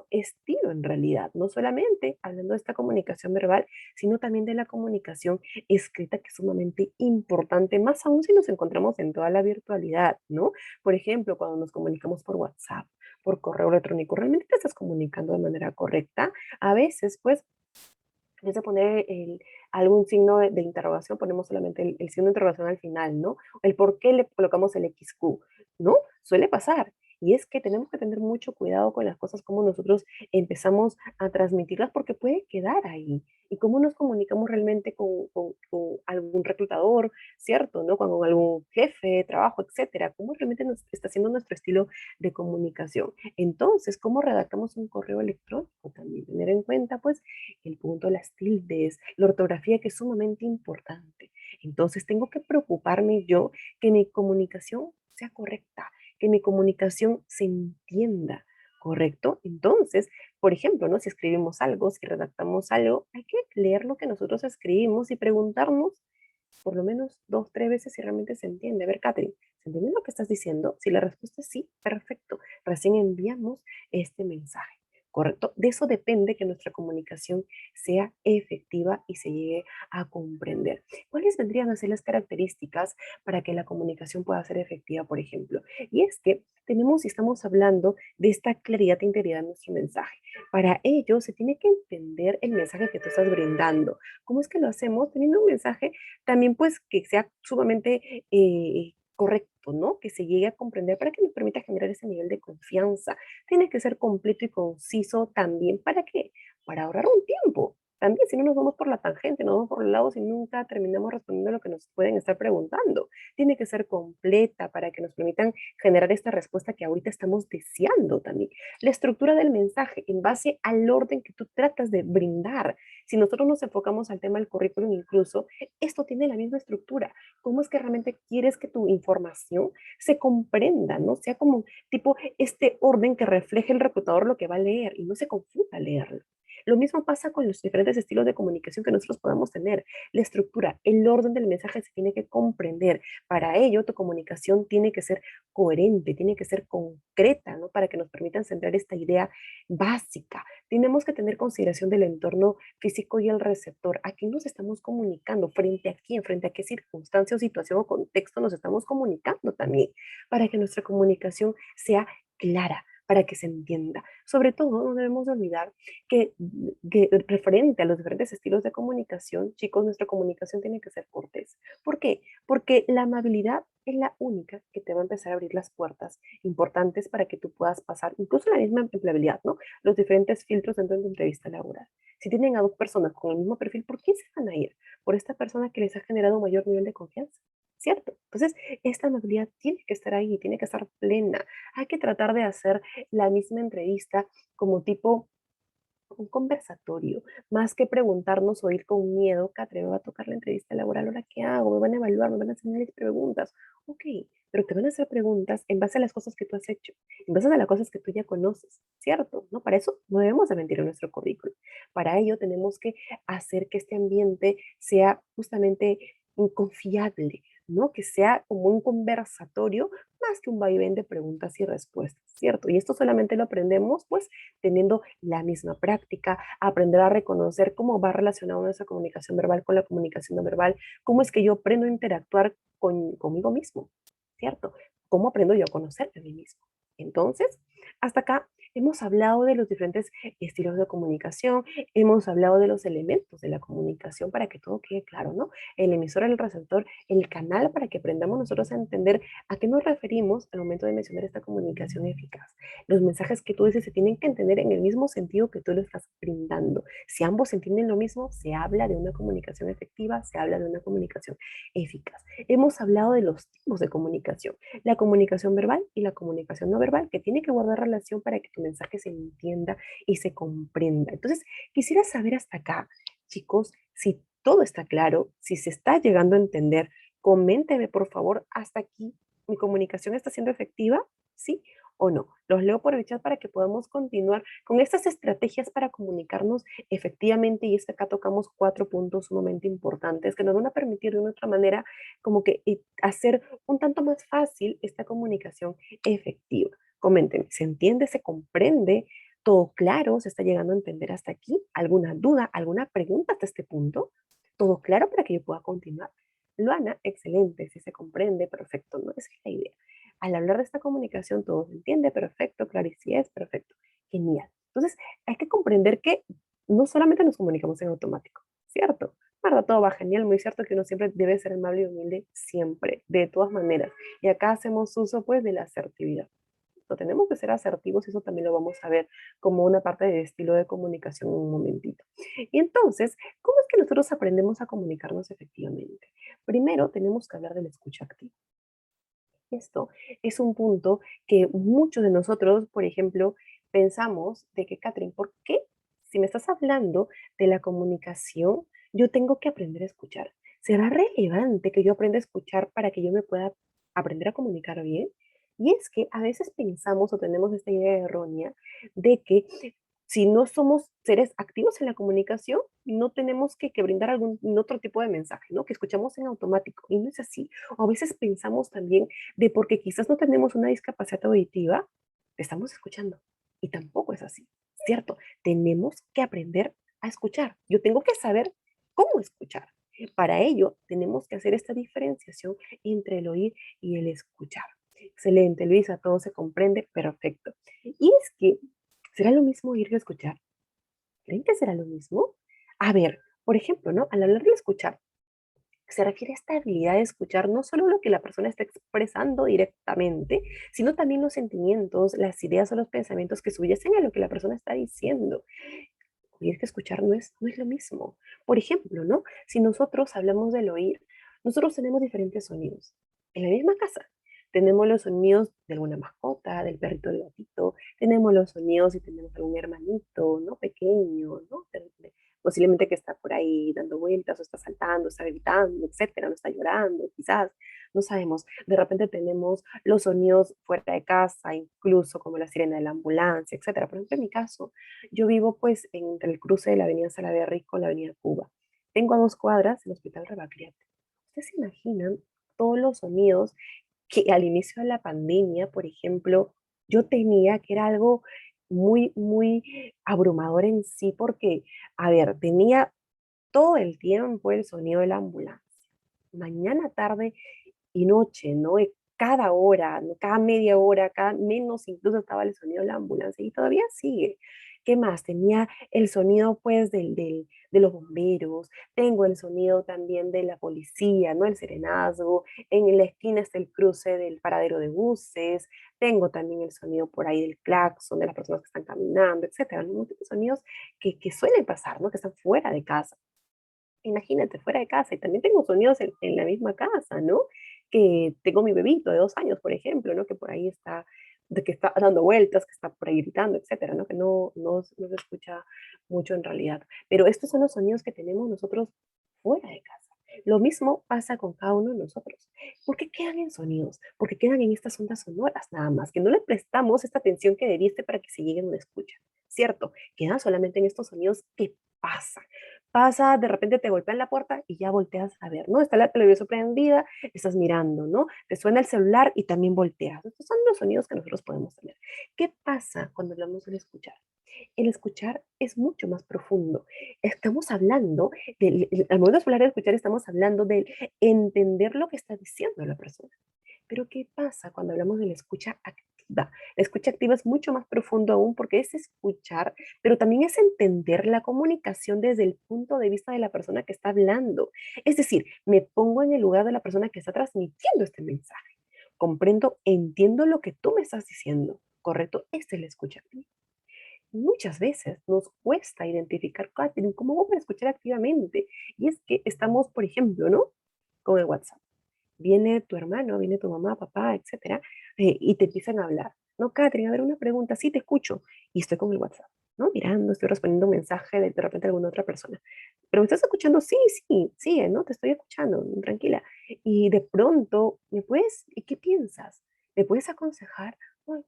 estilo en realidad, no solamente hablando de esta comunicación verbal, sino también de la comunicación escrita, que es sumamente importante, más aún si nos encontramos en toda la virtualidad, ¿no? Por ejemplo, cuando nos comunicamos por WhatsApp, por correo electrónico, ¿realmente te estás comunicando de manera correcta? A veces, pues, en vez de poner algún signo de interrogación, ponemos solamente el signo de interrogación al final, ¿no? El por qué le colocamos el XQ, ¿no? Suele pasar. Y es que tenemos que tener mucho cuidado con las cosas, como nosotros empezamos a transmitirlas, porque puede quedar ahí. Y cómo nos comunicamos realmente con algún reclutador, ¿cierto? ¿No? Con algún jefe de trabajo, etcétera. ¿Cómo realmente nos está haciendo nuestro estilo de comunicación? Entonces, ¿cómo redactamos un correo electrónico? También tener en cuenta, pues, el punto, las tildes, la ortografía, que es sumamente importante. Entonces, tengo que preocuparme yo que mi comunicación sea correcta, que mi comunicación se entienda, ¿correcto? Entonces, por ejemplo, ¿no? Si escribimos algo, si redactamos algo, hay que leer lo que nosotros escribimos y preguntarnos por lo menos dos, tres veces si realmente se entiende. A ver, Catherine, ¿se entiende lo que estás diciendo? Si la respuesta es sí, perfecto. Recién enviamos este mensaje. ¿Correcto? De eso depende que nuestra comunicación sea efectiva y se llegue a comprender. ¿Cuáles vendrían a ser las características para que la comunicación pueda ser efectiva, por ejemplo? Y es que tenemos y estamos hablando de esta claridad e integridad de nuestro mensaje. Para ello, se tiene que entender el mensaje que tú estás brindando. ¿Cómo es que lo hacemos? Teniendo un mensaje también pues que sea sumamente correcto, ¿no? Que se llegue a comprender para que nos permita generar ese nivel de confianza. Tiene que ser completo y conciso también. ¿Para qué? Para ahorrar un tiempo. También, si no nos vamos por la tangente, nos vamos por los lados y nunca terminamos respondiendo a lo que nos pueden estar preguntando. Tiene que ser completa para que nos permitan generar esta respuesta que ahorita estamos deseando también. La estructura del mensaje en base al orden que tú tratas de brindar. Si nosotros nos enfocamos al tema del currículum incluso, esto tiene la misma estructura. ¿Cómo es que realmente quieres que tu información se comprenda, no sea como tipo este orden que refleje el reclutador lo que va a leer y no se confunda al leerlo? Lo mismo pasa con los diferentes estilos de comunicación que nosotros podamos tener. La estructura, el orden del mensaje se tiene que comprender. Para ello, tu comunicación tiene que ser coherente, tiene que ser concreta, ¿no? Para que nos permitan centrar esta idea básica. Tenemos que tener consideración del entorno físico y el receptor. ¿A quién nos estamos comunicando? ¿Frente a quién? ¿Frente a qué circunstancia o situación o contexto nos estamos comunicando también? Para que nuestra comunicación sea clara, para que se entienda. Sobre todo, no debemos olvidar que, que referente a los diferentes estilos de comunicación, chicos, nuestra comunicación tiene que ser cortés. ¿Por qué? Porque la amabilidad es la única que te va a empezar a abrir las puertas importantes para que tú puedas pasar, incluso la misma empleabilidad, ¿no? Los diferentes filtros dentro de tu entrevista laboral. Si tienen a dos personas con el mismo perfil, ¿por quién se van a ir? Por esta persona que les ha generado un mayor nivel de confianza, ¿cierto? Entonces, esta amabilidad tiene que estar ahí, tiene que estar plena. Hay que tratar de hacer la misma entrevista como tipo un conversatorio, más que preguntarnos o ir con miedo, Catre, me va a tocar la entrevista laboral, ¿ahora qué hago? Me van a evaluar, me van a hacer miles de preguntas. Ok, pero te van a hacer preguntas en base a las cosas que tú has hecho, en base a las cosas que tú ya conoces, ¿cierto? ¿No? Para eso no debemos de mentir en nuestro currículum. Para ello tenemos que hacer que este ambiente sea justamente confiable, ¿no? Que sea como un conversatorio más que un vaivén de preguntas y respuestas, ¿cierto? Y esto solamente lo aprendemos, pues, teniendo la misma práctica, aprender a reconocer cómo va relacionada nuestra comunicación verbal con la comunicación no verbal, cómo es que yo aprendo a interactuar conmigo mismo, ¿cierto? ¿Cómo aprendo yo a conocerme a mí mismo? Entonces, hasta acá hemos hablado de los diferentes estilos de comunicación, hemos hablado de los elementos de la comunicación para que todo quede claro, ¿no? El emisor, el receptor, el canal para que aprendamos nosotros a entender a qué nos referimos al momento de mencionar esta comunicación eficaz. Los mensajes que tú dices se tienen que entender en el mismo sentido que tú lo estás brindando. Si ambos entienden lo mismo, se habla de una comunicación efectiva, se habla de una comunicación eficaz. Hemos hablado de los tipos de comunicación, la comunicación verbal y la comunicación no verbal, que tiene que guardar relación para que tu mensaje se entienda y se comprenda. Entonces, quisiera saber hasta acá, chicos, si todo está claro, si se está llegando a entender, coménteme por favor hasta aquí. ¿Mi comunicación está siendo efectiva? ¿Sí o no? Los leo por el chat para que podamos continuar con estas estrategias para comunicarnos efectivamente. Y es que acá tocamos cuatro puntos sumamente importantes que nos van a permitir de una otra manera como que hacer un tanto más fácil esta comunicación efectiva. Coméntenme, ¿se entiende, se comprende? ¿Todo claro? ¿Se está llegando a entender hasta aquí? ¿Alguna duda, alguna pregunta hasta este punto? ¿Todo claro para que yo pueda continuar? Luana, excelente, si se comprende, perfecto, ¿no? Esa es la idea. Al hablar de esta comunicación, todo se entiende, perfecto, claro, y si es, perfecto, genial. Entonces, hay que comprender que no solamente nos comunicamos en automático, ¿cierto? ¿Verdad? Todo va genial, muy cierto que uno siempre debe ser amable y humilde, siempre, de todas maneras. Y acá hacemos uso, pues, de la asertividad. cierto, tenemos que ser asertivos y eso también lo vamos a ver como una parte del estilo de comunicación en un momentito. Y entonces, ¿cómo es que nosotros aprendemos a comunicarnos efectivamente? Primero, tenemos que hablar de la escucha activa. Esto es un punto que muchos de nosotros, por ejemplo, pensamos de que, Catherine, ¿por qué si me estás hablando de la comunicación, yo tengo que aprender a escuchar? ¿Será relevante que yo aprenda a escuchar para que yo me pueda aprender a comunicar bien? Y es que a veces pensamos o tenemos esta idea errónea de que si no somos seres activos en la comunicación, no tenemos que brindar algún otro tipo de mensaje, ¿no? Que escuchamos en automático. Y no es así. O a veces pensamos también de porque quizás no tenemos una discapacidad auditiva, estamos escuchando. Y tampoco es así, ¿cierto? Tenemos que aprender a escuchar. Yo tengo que saber cómo escuchar. Para ello, tenemos que hacer esta diferenciación entre el oír y el escuchar. Excelente, Luisa, todo se comprende perfecto. Y es que, ¿será lo mismo oír que escuchar? ¿Creen que será lo mismo? A ver, por ejemplo, ¿no? Al hablar de escuchar, se requiere esta habilidad de escuchar no solo lo que la persona está expresando directamente, sino también los sentimientos, las ideas o los pensamientos que subyacen a lo que la persona está diciendo. Oír que escuchar no es lo mismo. Por ejemplo, ¿no? Si nosotros hablamos del oír, nosotros tenemos diferentes sonidos. En la misma casa, tenemos los sonidos de alguna mascota, del perrito, del gatito, tenemos los sonidos si tenemos algún hermanito, ¿no? Pequeño, ¿no? Posiblemente que está por ahí dando vueltas o está saltando, está gritando, etcétera, no está llorando, quizás, no sabemos. De repente tenemos los sonidos fuera de casa, incluso como la sirena de la ambulancia, etcétera. Por ejemplo, en mi caso, yo vivo pues entre el cruce de la avenida Salaverry con la avenida Cuba. Tengo a 2 cuadras el Hospital Rebagliati. ¿Ustedes se imaginan todos los sonidos que al inicio de la pandemia, por ejemplo, yo tenía, que era algo muy, muy abrumador en sí, porque, a ver, tenía todo el tiempo el sonido de la ambulancia, mañana, tarde y noche, ¿no? Y cada hora, ¿no? Cada media hora, cada menos incluso estaba el sonido de la ambulancia y todavía sigue. ¿Qué más? Tenía el sonido pues de los bomberos, tengo el sonido también de la policía, ¿no? El serenazgo, en la esquina está el cruce del paradero de buses, tengo también el sonido por ahí del claxon, de las personas que están caminando, etcétera. Un montón de sonidos que suelen pasar, ¿no? Que están fuera de casa. Imagínate, fuera de casa. Y también tengo sonidos en la misma casa, ¿no? Que tengo mi bebito de 2 años, por ejemplo, ¿no? Que por ahí está, de que está dando vueltas, que está por ahí gritando, etcétera, ¿no? Que no se escucha mucho en realidad. Pero estos son los sonidos que tenemos nosotros fuera de casa. Lo mismo pasa con cada uno de nosotros. ¿Por qué quedan en sonidos? Porque quedan en estas ondas sonoras nada más, que no le prestamos esta atención que debiste para que se llegue a una escucha, ¿cierto? Quedan solamente en estos sonidos que pasan. Pasa, de repente te golpean la puerta y ya volteas a ver, ¿no? Está la televisión prendida, estás mirando, ¿no? Te suena el celular y también volteas. Estos son los sonidos que nosotros podemos tener. ¿Qué pasa cuando hablamos del escuchar? El escuchar es mucho más profundo. Estamos hablando, al momento de hablar de escuchar, estamos hablando de entender lo que está diciendo la persona. Pero ¿qué pasa cuando hablamos de la escucha activa? La escucha activa es mucho más profundo aún porque es escuchar, pero también es entender la comunicación desde el punto de vista de la persona que está hablando. Es decir, me pongo en el lugar de la persona que está transmitiendo este mensaje. Comprendo, entiendo lo que tú me estás diciendo. ¿Correcto? Esta es la escucha activa. Muchas veces nos cuesta identificar, Catherine, cómo vamos a escuchar activamente. Y es que estamos, por ejemplo, ¿no? Con el WhatsApp. Viene tu hermano, viene tu mamá, papá, etcétera, y te empiezan a hablar. No, Catherine, a ver una pregunta, sí te escucho. Y estoy con el WhatsApp, ¿no? Mirando, estoy respondiendo un mensaje de repente a alguna otra persona. Pero me estás escuchando, sí, sí, sigue, ¿no? Te estoy escuchando, tranquila. Y de pronto, ¿y qué piensas? ¿Me puedes aconsejar? Ay,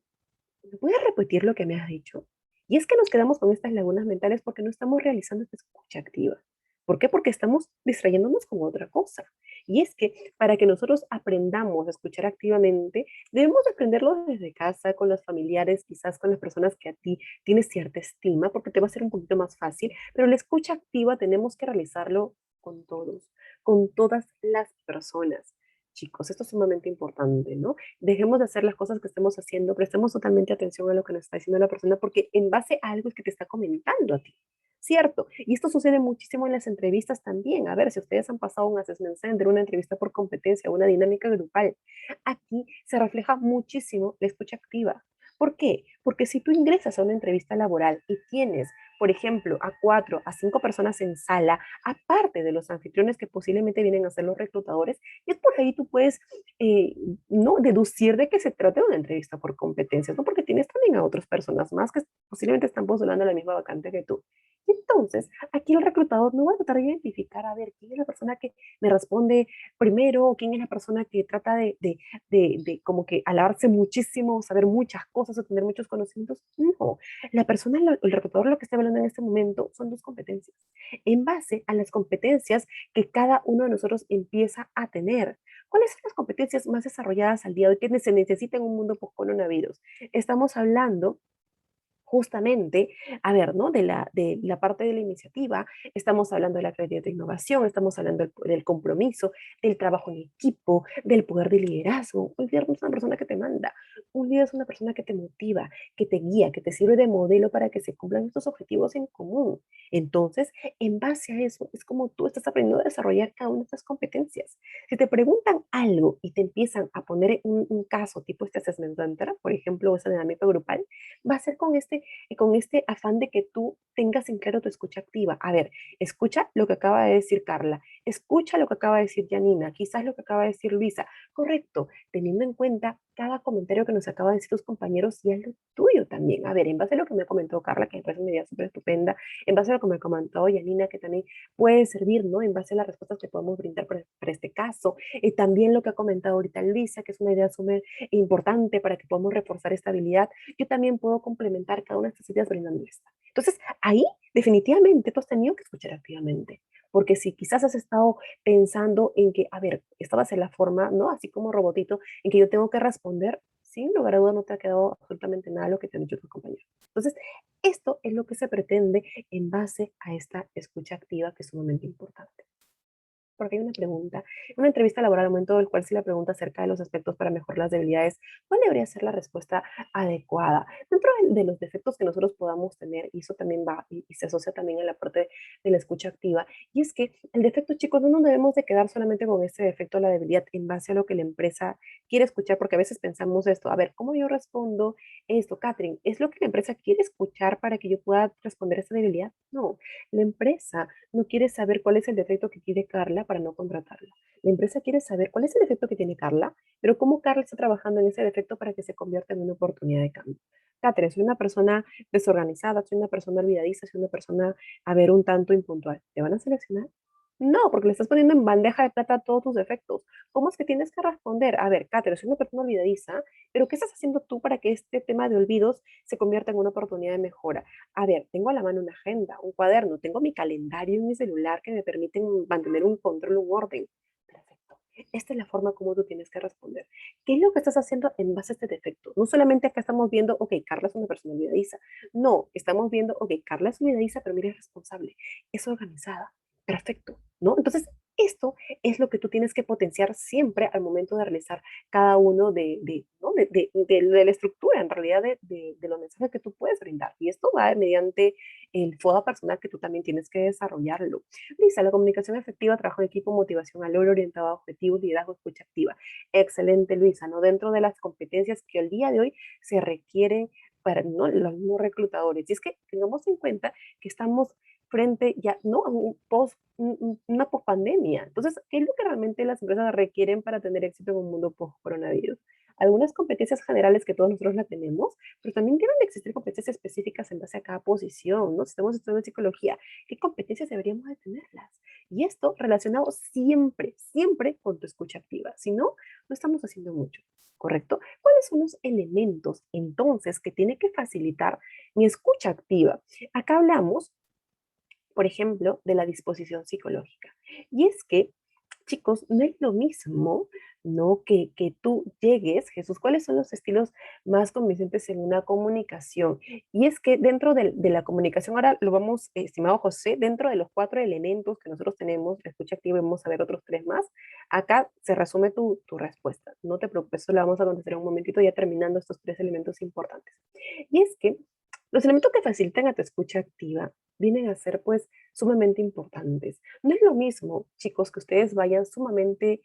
¿me puedes repetir lo que me has dicho? Y es que nos quedamos con estas lagunas mentales porque no estamos realizando esta escucha activa. ¿Por qué? Porque estamos distrayéndonos con otra cosa. Y es que para que nosotros aprendamos a escuchar activamente, debemos aprenderlo desde casa, con los familiares, quizás con las personas que a ti tienes cierta estima, porque te va a ser un poquito más fácil, pero la escucha activa tenemos que realizarlo con todos, con todas las personas. Chicos, esto es sumamente importante, ¿no? Dejemos de hacer las cosas que estemos haciendo, prestemos totalmente atención a lo que nos está diciendo la persona, porque en base a algo es que te está comentando a ti, ¿cierto? Y esto sucede muchísimo en las entrevistas también. A ver, si ustedes han pasado un assessment center, una entrevista por competencia, una dinámica grupal, aquí se refleja muchísimo la escucha activa, ¿Por qué? Porque si tú ingresas a una entrevista laboral y tienes, por ejemplo, a 4 a 5 personas en sala, aparte de los anfitriones que posiblemente vienen a ser los reclutadores, y es por ahí tú puedes eh, no deducir de que se trata de una entrevista por competencias, ¿no? Porque tienes también a otras personas más que posiblemente están postulando a la misma vacante que tú. Y entonces, aquí el reclutador no va a tratar de identificar, a ver, quién es la persona que me responde primero, o quién es la persona que trata de como que alarse muchísimo, saber muchas cosas o tener muchos conocimientos. No, la persona, el reclutador lo que está hablando en este momento son dos competencias. En base a las competencias que cada uno de nosotros empieza a tener. ¿Cuáles son las competencias más desarrolladas al día de hoy que se necesitan en un mundo post-coronavirus? Estamos hablando justamente, a ver, ¿no? De la parte de la iniciativa, estamos hablando de la creatividad de innovación, estamos hablando del compromiso, del trabajo en equipo, del poder de liderazgo. Un líder no es una persona que te manda, un líder es una persona que te motiva, que te guía, que te sirve de modelo para que se cumplan estos objetivos en común. Entonces, en base a eso, es como tú estás aprendiendo a desarrollar cada una de estas competencias. Si te preguntan algo y te empiezan a poner un caso tipo este assessment center, por ejemplo, ese entrenamiento grupal, va a ser con este afán de que tú tengas en claro tu escucha activa. A ver, escucha lo que acaba de decir Carla, escucha lo que acaba de decir Janina, quizás lo que acaba de decir Luisa. Correcto, teniendo en cuenta cada comentario que nos acaba de decir tus compañeros y el tuyo también. A ver, en base a lo que me comentó Carla, que me parece una idea súper estupenda, en base a lo que me comentó Janina, que también puede servir, ¿no? En base a las respuestas que podemos brindar para este caso, también lo que ha comentado ahorita Luisa, que es una idea súper importante para que podamos reforzar esta habilidad, yo también puedo complementar cada una de estas ideas brindando esta. Entonces, ahí definitivamente tú has tenido que escuchar activamente, porque si quizás has estado pensando en que, a ver, esta va a ser la forma, ¿no? Así como robotito, en que yo tengo que responder, sin lugar a dudas no te ha quedado absolutamente nada de lo que te han dicho tus compañeros. Entonces, esto es lo que se pretende en base a esta escucha activa que es sumamente importante. Porque hay una pregunta, una entrevista laboral, al momento del cual se le pregunta acerca de los aspectos para mejorar las debilidades, ¿cuál debería ser la respuesta adecuada? Dentro de los defectos que nosotros podamos tener, y eso también va y se asocia también a la parte de la escucha activa, y es que el defecto, chicos, no nos debemos de quedar solamente con este defecto a la debilidad en base a lo que la empresa quiere escuchar, porque a veces pensamos esto, a ver, ¿cómo yo respondo esto, Catherine? ¿Es lo que la empresa quiere escuchar para que yo pueda responder a esta debilidad? No, la empresa no quiere saber cuál es el defecto que quiere Carla para no contratarla. La empresa quiere saber cuál es el defecto que tiene Carla, pero cómo Carla está trabajando en ese defecto para que se convierta en una oportunidad de cambio. Catherine, soy una persona desorganizada, soy una persona olvidadiza, soy una persona, a ver, un tanto impuntual. ¿Te van a seleccionar? No, porque le estás poniendo en bandeja de plata todos tus defectos. ¿Cómo es que tienes que responder? A ver, Catherine, soy una persona olvidadiza, pero ¿qué estás haciendo tú para que este tema de olvidos se convierta en una oportunidad de mejora? A ver, tengo a la mano una agenda, un cuaderno, tengo mi calendario en mi celular que me permiten mantener un control, un orden. Perfecto. Esta es la forma como tú tienes que responder. ¿Qué es lo que estás haciendo en base a este defecto? No solamente acá estamos viendo, ok, Carla es una persona olvidadiza. No, estamos viendo, ok, Carla es olvidadiza, pero mira, es responsable, es organizada. Perfecto, ¿no? Entonces, esto es lo que tú tienes que potenciar siempre al momento de realizar cada uno ¿no? de la estructura, en realidad, de los mensajes que tú puedes brindar. Y esto va mediante el FODA personal que tú también tienes que desarrollarlo. Lisa, la comunicación efectiva, trabajo en equipo, motivación al logro, orientado a objetivos, liderazgo, escucha activa. Excelente, Luisa, ¿no? Dentro de las competencias que el día de hoy se requieren para ¿no? los no reclutadores. Y es que tengamos en cuenta que estamos frente ya, ¿no? A una post-pandemia. Entonces, ¿qué es lo que realmente las empresas requieren para tener éxito en un mundo post-coronavirus? Algunas competencias generales que todos nosotros la tenemos, pero también deben de existir competencias específicas en base a cada posición, ¿no? Si estamos estudiando psicología, ¿qué competencias deberíamos de tenerlas? Y esto relacionado siempre, siempre con tu escucha activa. Si no, no estamos haciendo mucho, ¿correcto? ¿Cuáles son los elementos entonces que tiene que facilitar mi escucha activa? Acá hablamos por ejemplo, de la disposición psicológica. Y es que, chicos, no es lo mismo, ¿no? Que tú llegues, Jesús, ¿cuáles son los estilos más convincentes en una comunicación? Y es que dentro de la comunicación, ahora lo vamos, estimado José, dentro de los 4 elementos que nosotros tenemos, la escucha activa, vamos a ver otros 3 más, acá se resume tu respuesta. No te preocupes, eso lo vamos a contestar en un momentito, ya terminando estos 3 elementos importantes. Y es que los elementos que facilitan a tu escucha activa vienen a ser pues sumamente importantes. No es lo mismo, chicos, que ustedes vayan sumamente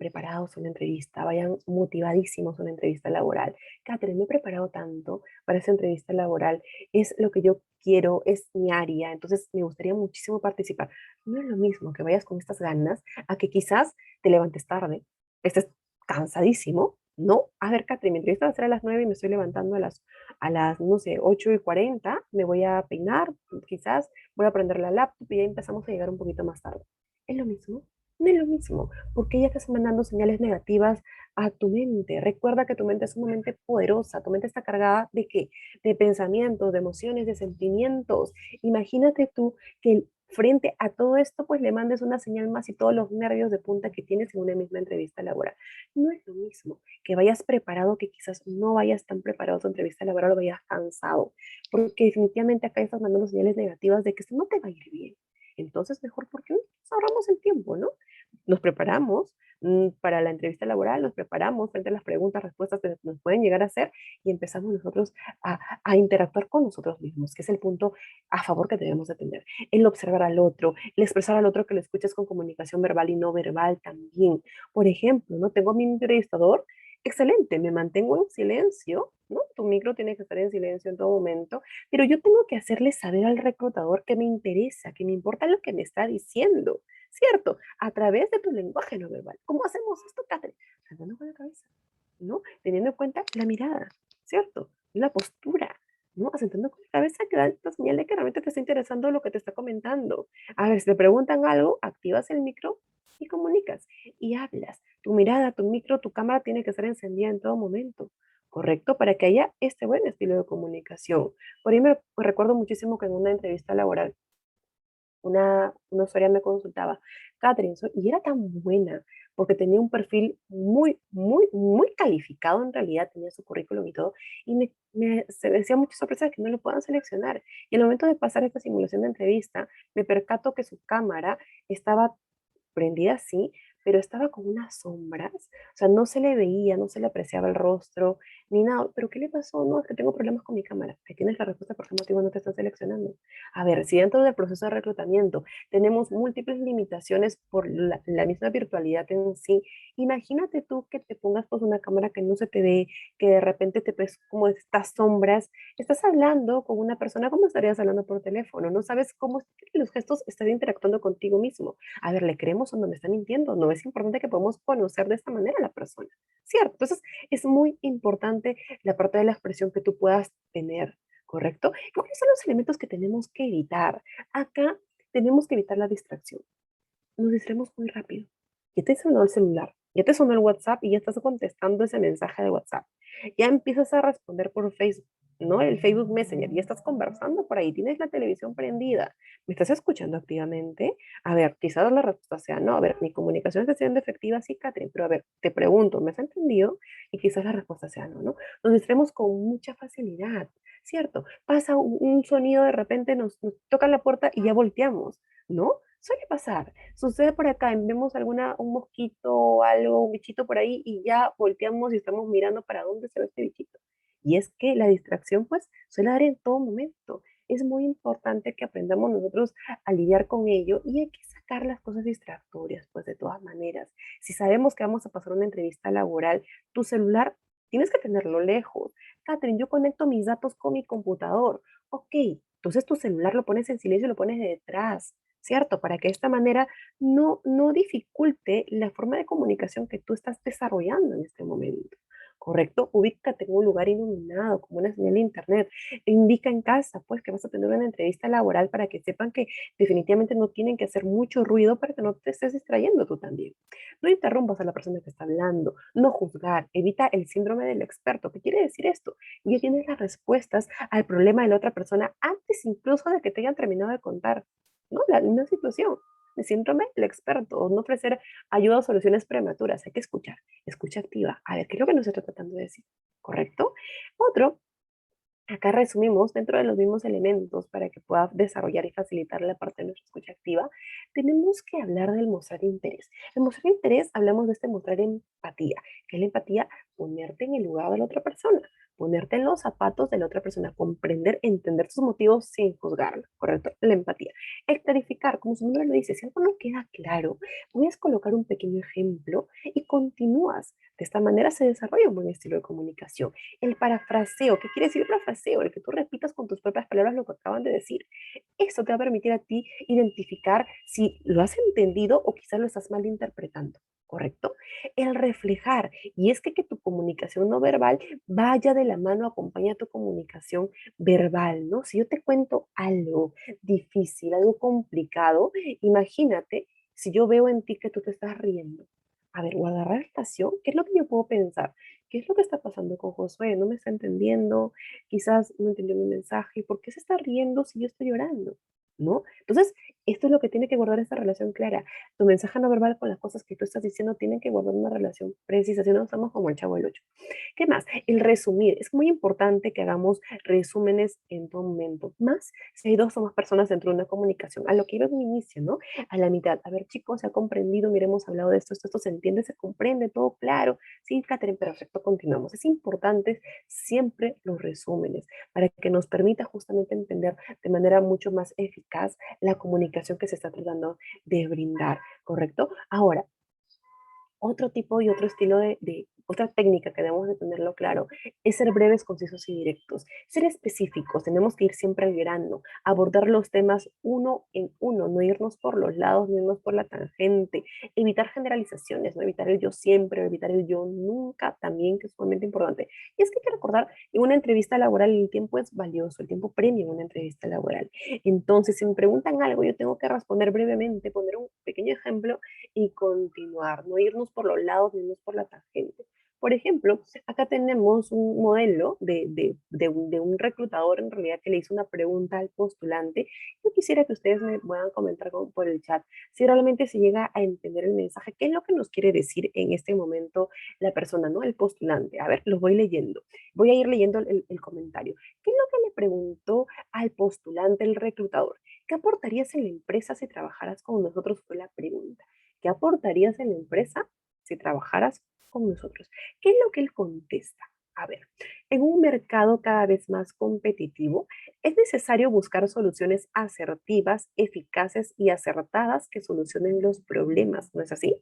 preparados a una entrevista, vayan motivadísimos a una entrevista laboral. Catherine, me he preparado tanto para esa entrevista laboral, es lo que yo quiero, es mi área, entonces me gustaría muchísimo participar. No es lo mismo que vayas con estas ganas a que quizás te levantes tarde, estés cansadísimo. No, a ver, Catherine, mi entrevista va a ser a las 9 y me estoy levantando a las, no sé, 8:40, me voy a peinar, quizás voy a prender la laptop y ya empezamos a llegar un poquito más tarde. ¿Es lo mismo? No es lo mismo, porque ya estás mandando señales negativas a tu mente. Recuerda que tu mente es sumamente poderosa, tu mente está cargada ¿de qué? De pensamientos, de emociones, de sentimientos. Imagínate tú que frente a todo esto, pues le mandes una señal más y todos los nervios de punta que tienes en una misma entrevista laboral. No es lo mismo que vayas preparado, que quizás no vayas tan preparado a tu entrevista laboral o vayas cansado, porque definitivamente acá estás mandando señales negativas de que esto no te va a ir bien. Entonces, mejor porque nos ahorramos el tiempo, ¿no? Nos preparamos para la entrevista laboral, nos preparamos frente a las preguntas, respuestas que nos pueden llegar a hacer y empezamos nosotros a interactuar con nosotros mismos, que es el punto a favor que debemos de tener. El observar al otro, el expresar al otro que lo escuches con comunicación verbal y no verbal también. Por ejemplo, ¿no? Tengo a mi entrevistador, excelente, me mantengo en silencio, ¿no? Tu micro tiene que estar en silencio en todo momento, pero yo tengo que hacerle saber al reclutador que me interesa, que me importa lo que me está diciendo, ¿cierto? A través de tu lenguaje no verbal. ¿Cómo hacemos esto, Catherine? Andando con la cabeza, ¿no? Teniendo en cuenta la mirada, ¿cierto? La postura, ¿no? Asentando con la cabeza que da esta señal de que realmente te está interesando lo que te está comentando. A ver, si te preguntan algo, activas el micro y comunicas y hablas. Tu mirada, tu micro, tu cámara tiene que estar encendida en todo momento, ¿correcto? Para que haya este buen estilo de comunicación. Por ahí me recuerdo muchísimo que en una entrevista laboral una usuaria me consultaba, Catherine, y era tan buena, porque tenía un perfil muy, muy, muy calificado en realidad, tenía su currículum y todo, y se decía muchas sorpresas que no lo puedan seleccionar. Y al momento de pasar esta simulación de entrevista, me percato que su cámara estaba prendida, sí, pero estaba con unas sombras, o sea, no se le veía, no se le apreciaba el rostro, ni nada. ¿Pero qué le pasó? No, es que tengo problemas con mi cámara. Ahí tienes la respuesta por qué motivo no te están seleccionando. A ver, si dentro del proceso de reclutamiento tenemos múltiples limitaciones por la misma virtualidad en sí, imagínate tú que te pongas pues una cámara que no se te ve, que de repente te ves como estas sombras, estás hablando con una persona como estarías hablando por teléfono, no sabes cómo los gestos están interactuando contigo mismo. A ver, ¿le creemos o no me está mintiendo? No es importante que podamos conocer de esta manera a la persona, ¿cierto? Entonces, es muy importante la parte de la expresión que tú puedas tener, ¿correcto? ¿Cuáles son los elementos que tenemos que evitar? Acá tenemos que evitar la distracción. Nos distraemos muy rápido. Ya te sonó el celular, ya te sonó el WhatsApp y ya estás contestando ese mensaje de WhatsApp. Ya empiezas a responder por Facebook, ¿no? El Facebook Messenger, ya estás conversando por ahí, tienes la televisión prendida, ¿me estás escuchando activamente? A ver, quizás la respuesta sea no, a ver, mi comunicación está siendo efectiva, sí, Catherine, pero a ver, te pregunto, ¿me has entendido? Y quizás la respuesta sea no, ¿no? Nos distraemos con mucha facilidad, ¿cierto? Pasa un sonido, de repente nos toca la puerta y ya volteamos, ¿no? Suele pasar, sucede por acá, vemos un mosquito o algo, un bichito por ahí y ya volteamos y estamos mirando para dónde se ve este bichito. Y es que la distracción pues suele dar en todo momento. Es muy importante que aprendamos nosotros a lidiar con ello y hay que sacar las cosas distractorias, pues de todas maneras. Si sabemos que vamos a pasar una entrevista laboral, tu celular tienes que tenerlo lejos. Catherine, yo conecto mis datos con mi computador. Ok, entonces tu celular lo pones en silencio y lo pones detrás, ¿cierto? Para que de esta manera no dificulte la forma de comunicación que tú estás desarrollando en este momento. ¿Correcto? Ubícate en un lugar iluminado, como una señal de internet. Indica en casa, pues, que vas a tener una entrevista laboral para que sepan que definitivamente no tienen que hacer mucho ruido para que no te estés distrayendo tú también. No interrumpas a la persona que está hablando, no juzgar, evita el síndrome del experto. ¿Qué quiere decir esto? Ya tienes las respuestas al problema de la otra persona antes incluso de que te hayan terminado de contar. ¿No? La misma situación de síndrome del experto, o no ofrecer ayuda o soluciones prematuras. Hay que escuchar, escucha activa. A ver, ¿qué es lo que nos está tratando de decir? ¿Correcto? Otro, acá resumimos dentro de los mismos elementos para que pueda desarrollar y facilitar la parte de nuestra escucha activa, tenemos que hablar del mostrar interés. El mostrar interés, hablamos de este mostrar empatía, que es la empatía, ponerte en el lugar de la otra persona. ponerte en los zapatos de la otra persona, comprender, entender sus motivos sin juzgarlo, ¿correcto? La empatía. El clarificar, como su nombre lo dice, si algo no queda claro, puedes colocar un pequeño ejemplo y continúas. De esta manera se desarrolla un buen estilo de comunicación. El parafraseo, ¿qué quiere decir parafraseo? El que tú repitas con tus propias palabras lo que acaban de decir. Esto te va a permitir a ti identificar si lo has entendido o quizás lo estás malinterpretando, ¿correcto? El reflejar, y es que tu comunicación no verbal vaya de la mano, acompaña tu comunicación verbal, ¿no? Si yo te cuento algo difícil, algo complicado, imagínate si yo veo en ti que tú te estás riendo. A ver, guardar relación, ¿qué es lo que yo puedo pensar? ¿Qué es lo que está pasando con Josué? ¿No me está entendiendo? Quizás no entendió mi mensaje. ¿Por qué se está riendo si yo estoy llorando? ¿No? Entonces, esto es lo que tiene que guardar esta relación clara. Tu mensaje no verbal con las cosas que tú estás diciendo tienen que guardar una relación precisa, si no estamos como el Chavo del Ocho. ¿Qué más? El resumir. Es muy importante que hagamos resúmenes en todo momento. Más si hay dos o más personas dentro de una comunicación. A lo que iba en un inicio, ¿no? A la mitad. A ver, chicos, se ha comprendido, miremos hablado de esto se entiende, se comprende, todo claro. Sí, Catherine, perfecto, continuamos. Es importante siempre los resúmenes para que nos permita justamente entender de manera mucho más eficaz la comunicación que se está tratando de brindar, ¿correcto? Ahora, otro tipo y otro estilo otra técnica que debemos de tenerlo claro es ser breves, concisos y directos. Ser específicos, tenemos que ir siempre al grano, abordar los temas uno en uno, no irnos por los lados, no irnos por la tangente, evitar generalizaciones, no evitar el yo siempre, evitar el yo nunca, también que es sumamente importante. Y es que hay que recordar, en una entrevista laboral el tiempo es valioso, el tiempo premia en una entrevista laboral. Entonces, si me preguntan algo, yo tengo que responder brevemente, poner un pequeño ejemplo y continuar, no irnos por los lados ni irnos por la tangente. Por ejemplo, acá tenemos un modelo de un reclutador en realidad que le hizo una pregunta al postulante. Yo quisiera que ustedes me puedan comentar por el chat si realmente se llega a entender el mensaje, qué es lo que nos quiere decir en este momento la persona, ¿no? El postulante. A ver, los voy leyendo. Voy a ir leyendo el comentario. ¿Qué es lo que le preguntó al postulante el reclutador? ¿Qué aportarías en la empresa si trabajaras con nosotros? Fue la pregunta. ¿Qué aportarías en la empresa si trabajaras con nosotros? ¿Qué es lo que él contesta? A ver, en un mercado cada vez más competitivo, es necesario buscar soluciones asertivas, eficaces y acertadas que solucionen los problemas, ¿no es así?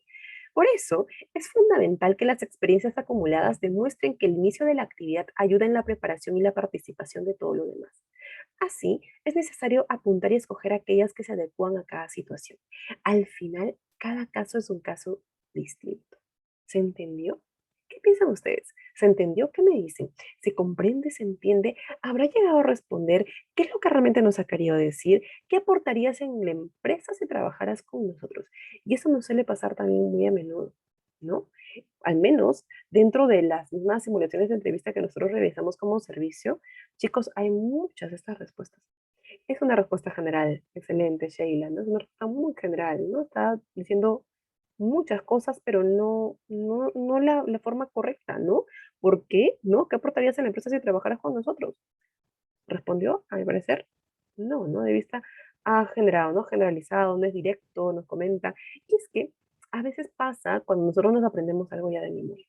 Por eso, es fundamental que las experiencias acumuladas demuestren que el inicio de la actividad ayuda en la preparación y la participación de todo lo demás. Así, es necesario apuntar y escoger aquellas que se adecúan a cada situación. Al final, cada caso es un caso distinto. ¿Se entendió? ¿Qué piensan ustedes? ¿Se entendió? ¿Qué me dicen? ¿Se comprende? ¿Se entiende? ¿Habrá llegado a responder qué es lo que realmente nos ha querido decir? ¿Qué aportarías en la empresa si trabajaras con nosotros? Y eso nos suele pasar también muy a menudo, ¿no? Al menos dentro de las mismas simulaciones de entrevista que nosotros realizamos como servicio, chicos, hay muchas de estas respuestas. Es una respuesta general, excelente, Sheila, ¿no? Es una respuesta muy general, ¿no? Está diciendo muchas cosas, pero no la forma correcta, ¿no? ¿Por qué? ¿No? ¿Qué aportarías en la empresa si trabajaras con nosotros? ¿Respondió? A mi parecer, no, ¿no? De vista ha generado, ¿no? Generalizado, no es directo, nos comenta. Y es que a veces pasa cuando nosotros nos aprendemos algo ya de memoria,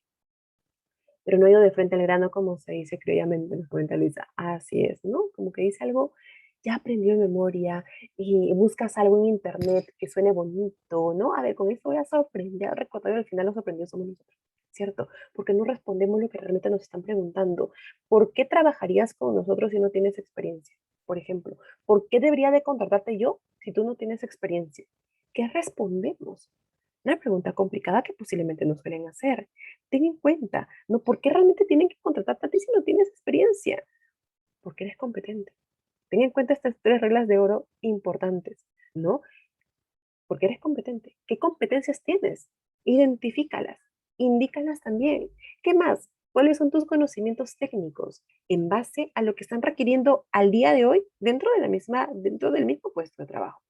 pero no ha ido de frente al grano como se dice criollamente, nos comenta Luisa. Así es, ¿no? Como que dice algo, ya aprendió de memoria y buscas algo en internet que suene bonito, ¿no? A ver, con esto voy a sorprender, al recordar al final los sorprendidos somos nosotros, ¿cierto? Porque no respondemos lo que realmente nos están preguntando. ¿Por qué trabajarías con nosotros si no tienes experiencia? Por ejemplo, ¿por qué debería de contratarte yo si tú no tienes experiencia? ¿Qué respondemos? Una pregunta complicada que posiblemente no suelen hacer. Ten en cuenta, ¿no? ¿Por qué realmente tienen que contratarte a ti si no tienes experiencia? Porque eres competente. Ten en cuenta estas tres reglas de oro importantes, ¿no? Porque eres competente. ¿Qué competencias tienes? Identifícalas, indícalas también. ¿Qué más? ¿Cuáles son tus conocimientos técnicos en base a lo que están requiriendo al día de hoy dentro del mismo puesto de trabajo?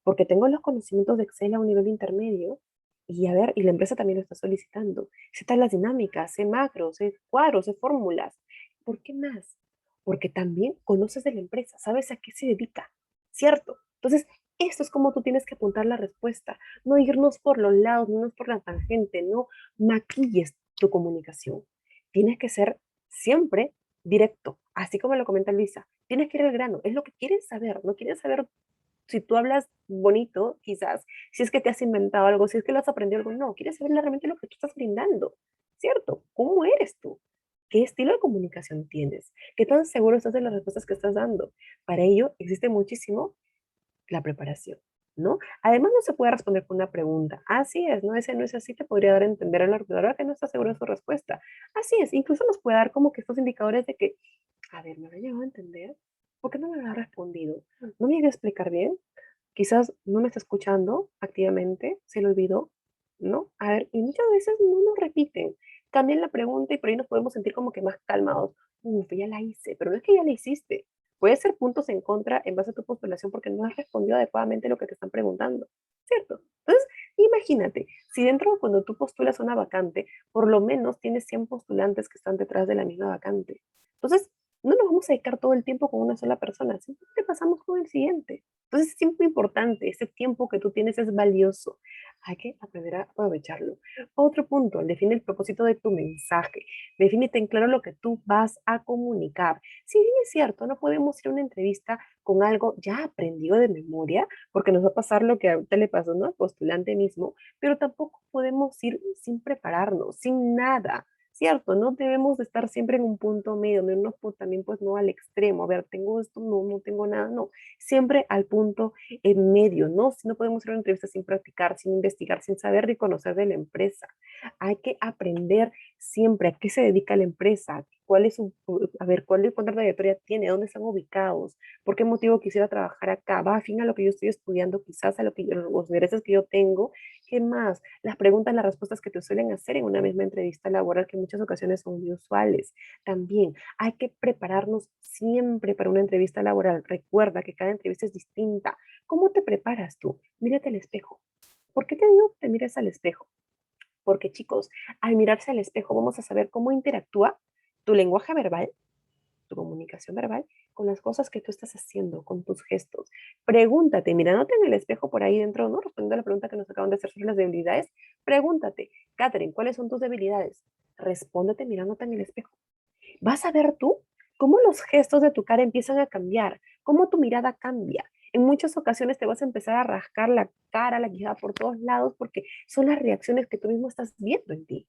Porque tengo los conocimientos de Excel a un nivel intermedio y a ver, y la empresa también lo está solicitando. Sé las dinámicas, sé macros, sé cuadros, sé fórmulas. ¿Por qué más? Porque también conoces de la empresa, sabes a qué se dedica, ¿cierto? Entonces, esto es como tú tienes que apuntar la respuesta, no irnos por los lados, no irnos por la tangente, no maquilles tu comunicación. Tienes que ser siempre directo, así como lo comenta Luisa. Tienes que ir al grano, es lo que quieren saber, no quieren saber si tú hablas bonito, quizás, si es que te has inventado algo, si es que lo has aprendido algo, no, quieres saber realmente lo que tú estás brindando, ¿cierto? ¿Cómo eres tú? ¿Qué estilo de comunicación tienes? ¿Qué tan seguro estás de las respuestas que estás dando? Para ello existe muchísimo la preparación, ¿no? Además, no se puede responder con una pregunta. Así es, ¿no? Ese no es así, te podría dar a entender al reclutador que no está seguro de su respuesta. Así es, incluso nos puede dar como que estos indicadores de que, a ver, ¿me lo he llegado a entender? ¿Por qué no me lo ha respondido? ¿No me llega a explicar bien? Quizás no me está escuchando activamente, se lo olvidó, ¿no? A ver, y muchas veces no nos repiten, cambian la pregunta y por ahí nos podemos sentir como que más calmados. Uf, ya la hice, pero no es que ya la hiciste. Puede ser puntos en contra en base a tu postulación porque no has respondido adecuadamente lo que te están preguntando, ¿cierto? Entonces, imagínate, si dentro de cuando tú postulas una vacante, por lo menos tienes 100 postulantes que están detrás de la misma vacante. Entonces, no nos vamos a dedicar todo el tiempo con una sola persona, simplemente pasamos con el siguiente. Entonces es muy importante, ese tiempo que tú tienes es valioso. Hay que aprender a aprovecharlo. Otro punto, define el propósito de tu mensaje. Defínete en claro lo que tú vas a comunicar. Si bien es cierto, no podemos ir a una entrevista con algo ya aprendido de memoria, porque nos va a pasar lo que ahorita le pasó, ¿no? Al postulante mismo, pero tampoco podemos ir sin prepararnos, sin nada. Cierto, no debemos de estar siempre en un punto medio, no irnos también pues no al extremo, a ver, tengo esto, no, no tengo nada, no, siempre al punto en medio, ¿no? Si no podemos ir a una entrevista sin practicar, sin investigar, sin saber ni conocer de la empresa. Hay que aprender siempre a qué se dedica la empresa, cuál es su, a ver, cuánta trayectoria tiene, dónde están ubicados, por qué motivo quisiera trabajar acá, va afín a lo que yo estoy estudiando, quizás a lo que los intereses que yo tengo. ¿Qué más? Las preguntas, las respuestas que te suelen hacer en una misma entrevista laboral, que en muchas ocasiones son muy usuales. También hay que prepararnos siempre para una entrevista laboral. Recuerda que cada entrevista es distinta. ¿Cómo te preparas tú? Mírate al espejo. ¿Por qué te digo que te mires al espejo? Porque chicos, al mirarse al espejo vamos a saber cómo interactúa tu lenguaje verbal, tu comunicación verbal, con las cosas que tú estás haciendo, con tus gestos. Pregúntate, mirándote en el espejo por ahí dentro, ¿no? Respondiendo a la pregunta que nos acaban de hacer sobre las debilidades, pregúntate, Catherine, ¿cuáles son tus debilidades? Respóndete mirándote en el espejo. Vas a ver tú cómo los gestos de tu cara empiezan a cambiar, cómo tu mirada cambia. En muchas ocasiones te vas a empezar a rascar la cara, la quijada por todos lados, porque son las reacciones que tú mismo estás viendo en ti.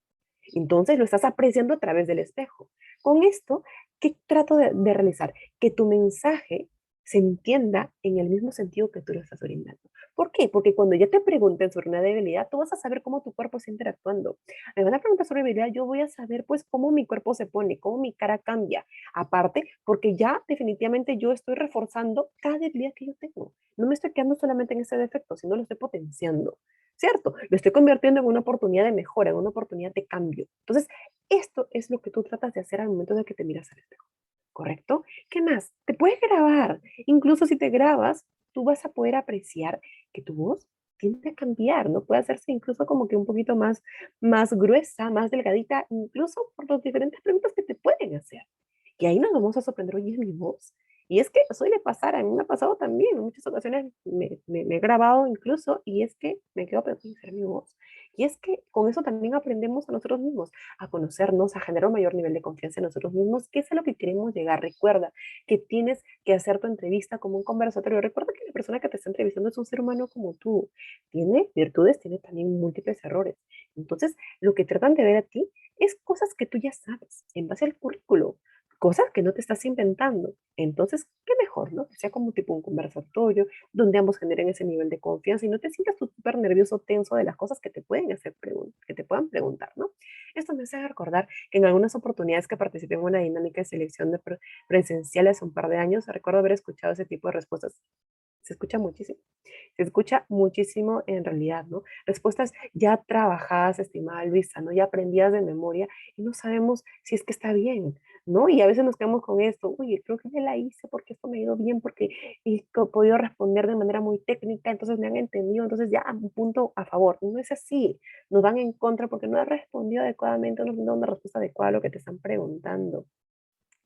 Entonces lo estás apreciando a través del espejo. Con esto, ¿qué trato de realizar? Que tu mensaje se entienda en el mismo sentido que tú lo estás brindando. ¿Por qué? Porque cuando ya te pregunten sobre una debilidad, tú vas a saber cómo tu cuerpo está interactuando. Me van a preguntar sobre debilidad, yo voy a saber pues cómo mi cuerpo se pone, cómo mi cara cambia. Aparte, porque ya definitivamente yo estoy reforzando cada debilidad que yo tengo. No me estoy quedando solamente en ese defecto, sino lo estoy potenciando. ¿Cierto? Lo estoy convirtiendo en una oportunidad de mejora, en una oportunidad de cambio. Entonces, esto es lo que tú tratas de hacer al momento de que te miras al espejo. ¿Correcto? ¿Qué más? Te puedes grabar. Incluso si te grabas, tú vas a poder apreciar que tu voz tiende a cambiar, ¿no? Puede hacerse incluso como que un poquito más gruesa, más delgadita, incluso por las diferentes preguntas que te pueden hacer. Y ahí nos vamos a sorprender, oye, es mi voz. Y es que suele pasar, a mí me ha pasado también, en muchas ocasiones me he grabado incluso, y es que me quedo pensando, ¿será mi voz? Y es que con eso también aprendemos a nosotros mismos, a conocernos, a generar un mayor nivel de confianza en nosotros mismos, que es a lo que queremos llegar. Recuerda que tienes que hacer tu entrevista como un conversatorio. Recuerda que la persona que te está entrevistando es un ser humano como tú. Tiene virtudes, tiene también múltiples errores. Entonces, lo que tratan de ver a ti es cosas que tú ya sabes en base al currículo, cosas que no te estás inventando. Entonces, qué mejor, ¿no? Que sea como tipo un conversatorio, donde ambos generen ese nivel de confianza y no te sientas súper nervioso, tenso de las cosas que te pueden hacer que te puedan preguntar, ¿no? Esto me hace recordar que en algunas oportunidades que participé en una dinámica de selección de presencial hace un par de años, recuerdo haber escuchado ese tipo de respuestas. Se escucha muchísimo. Se escucha muchísimo en realidad, ¿no? Respuestas ya trabajadas, estimada Luisa, ¿no? Ya aprendidas de memoria y no sabemos si es que está bien, ¿no? Y a veces nos quedamos con esto, oye, creo que ya la hice porque esto me ha ido bien, porque he podido responder de manera muy técnica, entonces me han entendido, entonces ya un punto a favor. No es así, nos van en contra porque no has respondido adecuadamente, no has dado una respuesta adecuada a lo que te están preguntando.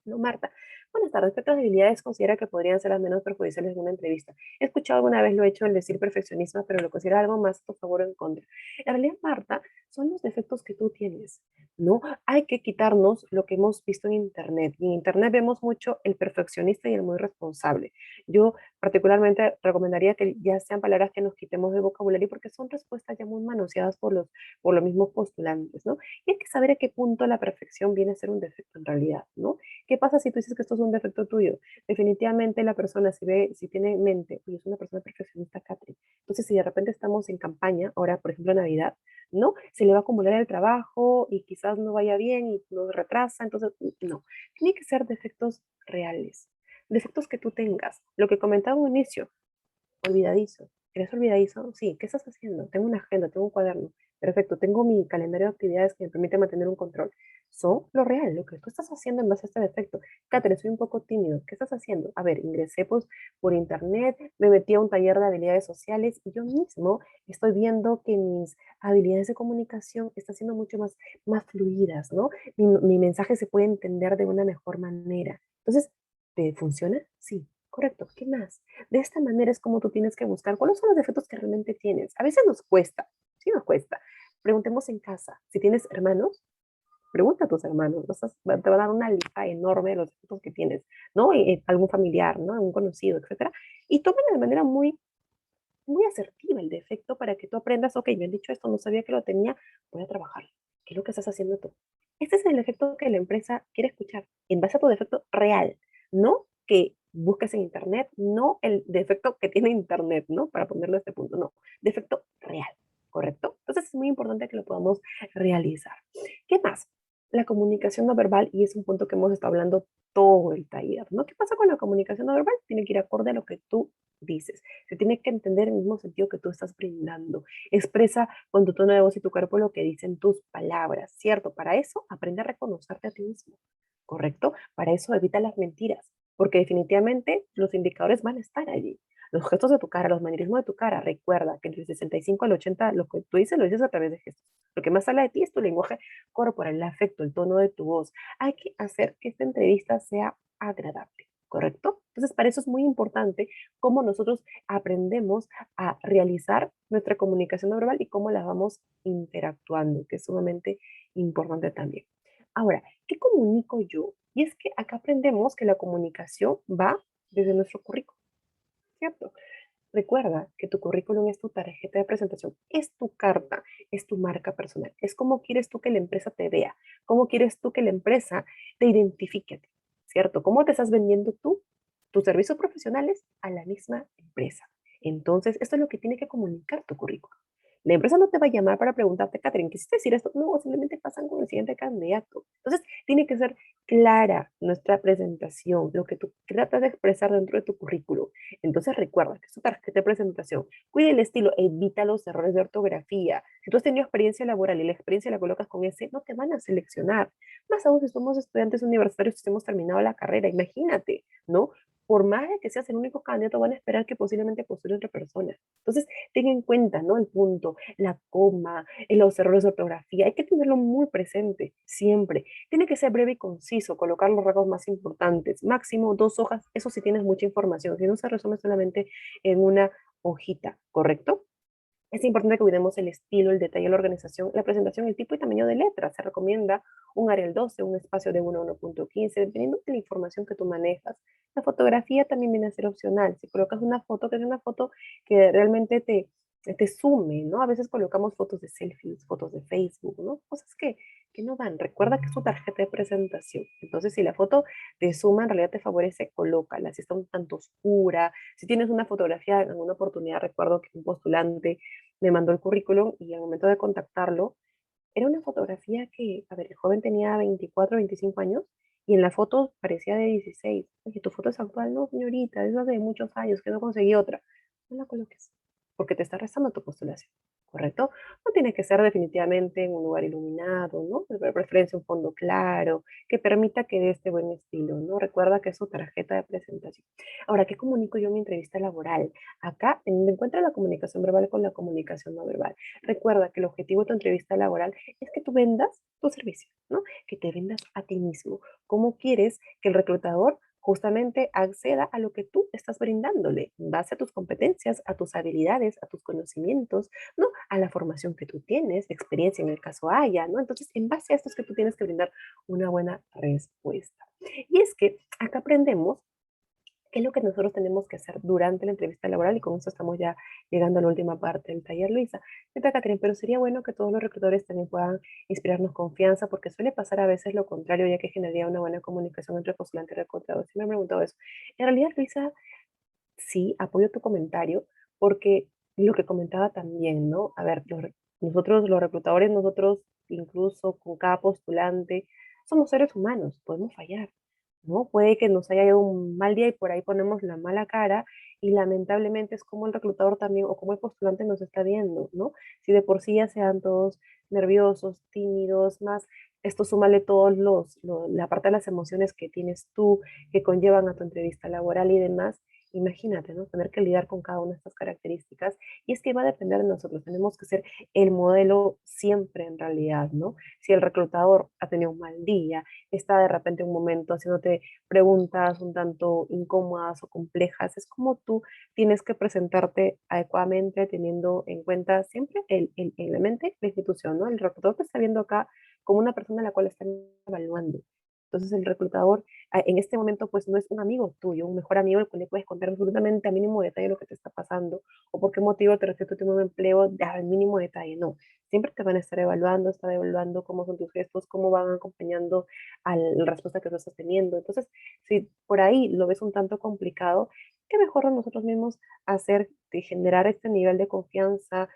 No, Marta, Buenas tardes, ¿qué otras habilidades considera que podrían ser las menos perjudiciales en una entrevista? He escuchado alguna vez lo hecho el decir perfeccionismo, pero lo considera algo más a tu favor o en contra. En realidad, Marta, son los defectos que tú tienes, ¿no? Hay que quitarnos lo que hemos visto en Internet. Y en Internet vemos mucho el perfeccionista y el muy responsable. Yo particularmente recomendaría que ya sean palabras que nos quitemos del vocabulario porque son respuestas ya muy manoseadas por los mismos postulantes, ¿no? Y hay que saber a qué punto la perfección viene a ser un defecto en realidad, ¿no? ¿Qué pasa si tú dices que esto es un defecto tuyo? Definitivamente la persona, si tiene en mente, oye, es una persona perfeccionista, Catherine. Entonces, si de repente estamos en campaña, ahora, por ejemplo, Navidad, ¿no? Se le va a acumular el trabajo y quizás no vaya bien y nos retrasa, entonces, no. Tiene que ser defectos reales, defectos que tú tengas. Lo que comentaba en un inicio, olvidadizo. ¿Eres olvidadizo? Sí. ¿Qué estás haciendo? Tengo una agenda, tengo un cuaderno. Perfecto. Tengo mi calendario de actividades que me permite mantener un control. Son lo real, lo que tú estás haciendo en base a este defecto. Catherine, soy un poco tímido. ¿Qué estás haciendo? A ver, ingresé pues, por internet, me metí a un taller de habilidades sociales y yo mismo estoy viendo que mis habilidades de comunicación están siendo mucho más fluidas, ¿no? Mi mensaje se puede entender de una mejor manera. Entonces, ¿te funciona? Sí. Correcto. ¿Qué más? De esta manera es como tú tienes que buscar cuáles son los defectos que realmente tienes. A veces nos cuesta, sí nos cuesta. Preguntemos en casa. Si tienes hermanos, pregunta a tus hermanos. Te va a dar una lista enorme de los defectos que tienes, ¿no? Algún familiar, ¿no? Algún conocido, etcétera. Y tómalo de manera muy asertiva el defecto para que tú aprendas, ok, me han dicho esto, no sabía que lo tenía, voy a trabajar. ¿Qué es lo que estás haciendo tú? Este es el efecto que la empresa quiere escuchar, en base a tu defecto real, no que busques en internet, no el defecto que tiene internet, ¿no? Para ponerlo a este punto, no, defecto real, ¿correcto? Entonces es muy importante que lo podamos realizar. ¿Qué más? La comunicación no verbal, y es un punto que hemos estado hablando todo el taller, ¿no? ¿Qué pasa con la comunicación no verbal? Tiene que ir acorde a lo que tú dices. Se tiene que entender el mismo sentido que tú estás brindando. Expresa con tu tono de voz y tu cuerpo lo que dicen tus palabras, ¿cierto? Para eso, aprende a reconocerte a ti mismo, ¿correcto? Para eso evita las mentiras, porque definitivamente los indicadores van a estar allí. Los gestos de tu cara, los manerismos de tu cara, recuerda que del 65 al 80 lo que tú dices lo dices a través de gestos. Lo que más habla de ti es tu lenguaje corporal, el afecto, el tono de tu voz. Hay que hacer que esta entrevista sea agradable, ¿correcto? Entonces, para eso es muy importante cómo nosotros aprendemos a realizar nuestra comunicación no verbal y cómo la vamos interactuando, que es sumamente importante también. Ahora, ¿qué comunico yo? Y es que acá aprendemos que la comunicación va desde nuestro currículum, ¿cierto? Recuerda que tu currículum es tu tarjeta de presentación, es tu carta, es tu marca personal, es cómo quieres tú que la empresa te vea, cómo quieres tú que la empresa te identifique a ti, ¿cierto? ¿Cómo te estás vendiendo tú, tus servicios profesionales a la misma empresa? Entonces, esto es lo que tiene que comunicar tu currículum. La empresa no te va a llamar para preguntarte, Catherine, ¿quisiste decir esto? No, simplemente pasan con el siguiente candidato. Entonces, tiene que ser clara nuestra presentación, lo que tú tratas de expresar dentro de tu currículum. Entonces recuerda que es tu tarjeta de presentación. Cuida el estilo, evita los errores de ortografía. Si tú has tenido experiencia laboral y la experiencia la colocas con ese, no te van a seleccionar. Más aún si somos estudiantes universitarios y hemos terminado la carrera, imagínate, ¿no? Por más de que seas el único candidato, van a esperar que posiblemente postule otra persona. Entonces, ten en cuenta, ¿no? El punto, la coma, los errores de ortografía, hay que tenerlo muy presente, siempre. Tiene que ser breve y conciso, colocar los rasgos más importantes, máximo 2 hojas, eso si tienes mucha información, si no se resume solamente en una hojita, ¿correcto? Es importante que cuidemos el estilo, el detalle, la organización, la presentación, el tipo y tamaño de letras. Se recomienda un Arial 12, un espacio de 1 a 1.15, dependiendo de la información que tú manejas. La fotografía también viene a ser opcional. Si colocas una foto, que es una foto que realmente te sume, ¿no? A veces colocamos fotos de selfies, fotos de Facebook, ¿no? Cosas que no van. Recuerda que es tu tarjeta de presentación. Entonces, si la foto te suma, en realidad te favorece, colócala. Si está un tanto oscura, si tienes una fotografía, en alguna oportunidad recuerdo que un postulante me mandó el currículum y al momento de contactarlo, era una fotografía que, a ver, el joven tenía 24, 25 años y en la foto parecía de 16. Oye, ¿tu foto es actual? No, señorita, es hace muchos años que no conseguí otra. No la coloques, porque te está restando tu postulación, ¿correcto? No tiene que ser definitivamente en un lugar iluminado, ¿no? De preferencia un fondo claro, que permita que dé este buen estilo, ¿no? Recuerda que es su tarjeta de presentación. Ahora, ¿qué comunico yo en mi entrevista laboral? Acá, teniendo en cuenta la comunicación verbal con la comunicación no verbal. Recuerda que el objetivo de tu entrevista laboral es que tú vendas tu servicio, ¿no? Que te vendas a ti mismo. ¿Cómo quieres que el reclutador justamente acceda a lo que tú estás brindándole, en base a tus competencias, a tus habilidades, a tus conocimientos, ¿no? A la formación que tú tienes, experiencia en el caso haya, ¿no? Entonces, en base a esto es que tú tienes que brindar una buena respuesta. Y es que acá aprendemos qué es lo que nosotros tenemos que hacer durante la entrevista laboral, y con eso estamos ya llegando a la última parte del taller, Luisa. Fíjate, Catherine, pero sería bueno que todos los reclutadores también puedan inspirarnos confianza, porque suele pasar a veces lo contrario, ya que generaría una buena comunicación entre postulante y reclutador. Sí me han preguntado eso. En realidad, Luisa, sí, apoyo tu comentario, porque lo que comentaba también, ¿no? A ver, nosotros los reclutadores, nosotros incluso con cada postulante, somos seres humanos, podemos fallar, ¿no? Puede que nos haya ido un mal día y por ahí ponemos la mala cara, y lamentablemente es como el reclutador también o como el postulante nos está viendo, ¿no? Si de por sí ya sean todos nerviosos, tímidos, más esto súmale todos la parte de las emociones que tienes tú, que conllevan a tu entrevista laboral y demás. Imagínate, ¿no? Tener que lidiar con cada una de estas características. Y es que va a depender de nosotros. Tenemos que ser el modelo siempre en realidad, ¿no? Si el reclutador ha tenido un mal día, está de repente un momento haciéndote preguntas un tanto incómodas o complejas, es como tú tienes que presentarte adecuadamente, teniendo en cuenta siempre en la mente la institución, ¿no? El reclutador te está viendo acá como una persona a la cual están evaluando. Entonces el reclutador en este momento pues no es un amigo tuyo, un mejor amigo al cual le puedes contar absolutamente a mínimo detalle lo que te está pasando o por qué motivo te recibe tu nuevo empleo al mínimo detalle, no. Siempre te van a estar evaluando cómo son tus gestos, cómo van acompañando a la respuesta que tú estás teniendo. Entonces, si por ahí lo ves un tanto complicado, qué mejor a nosotros mismos hacer de generar este nivel de confianza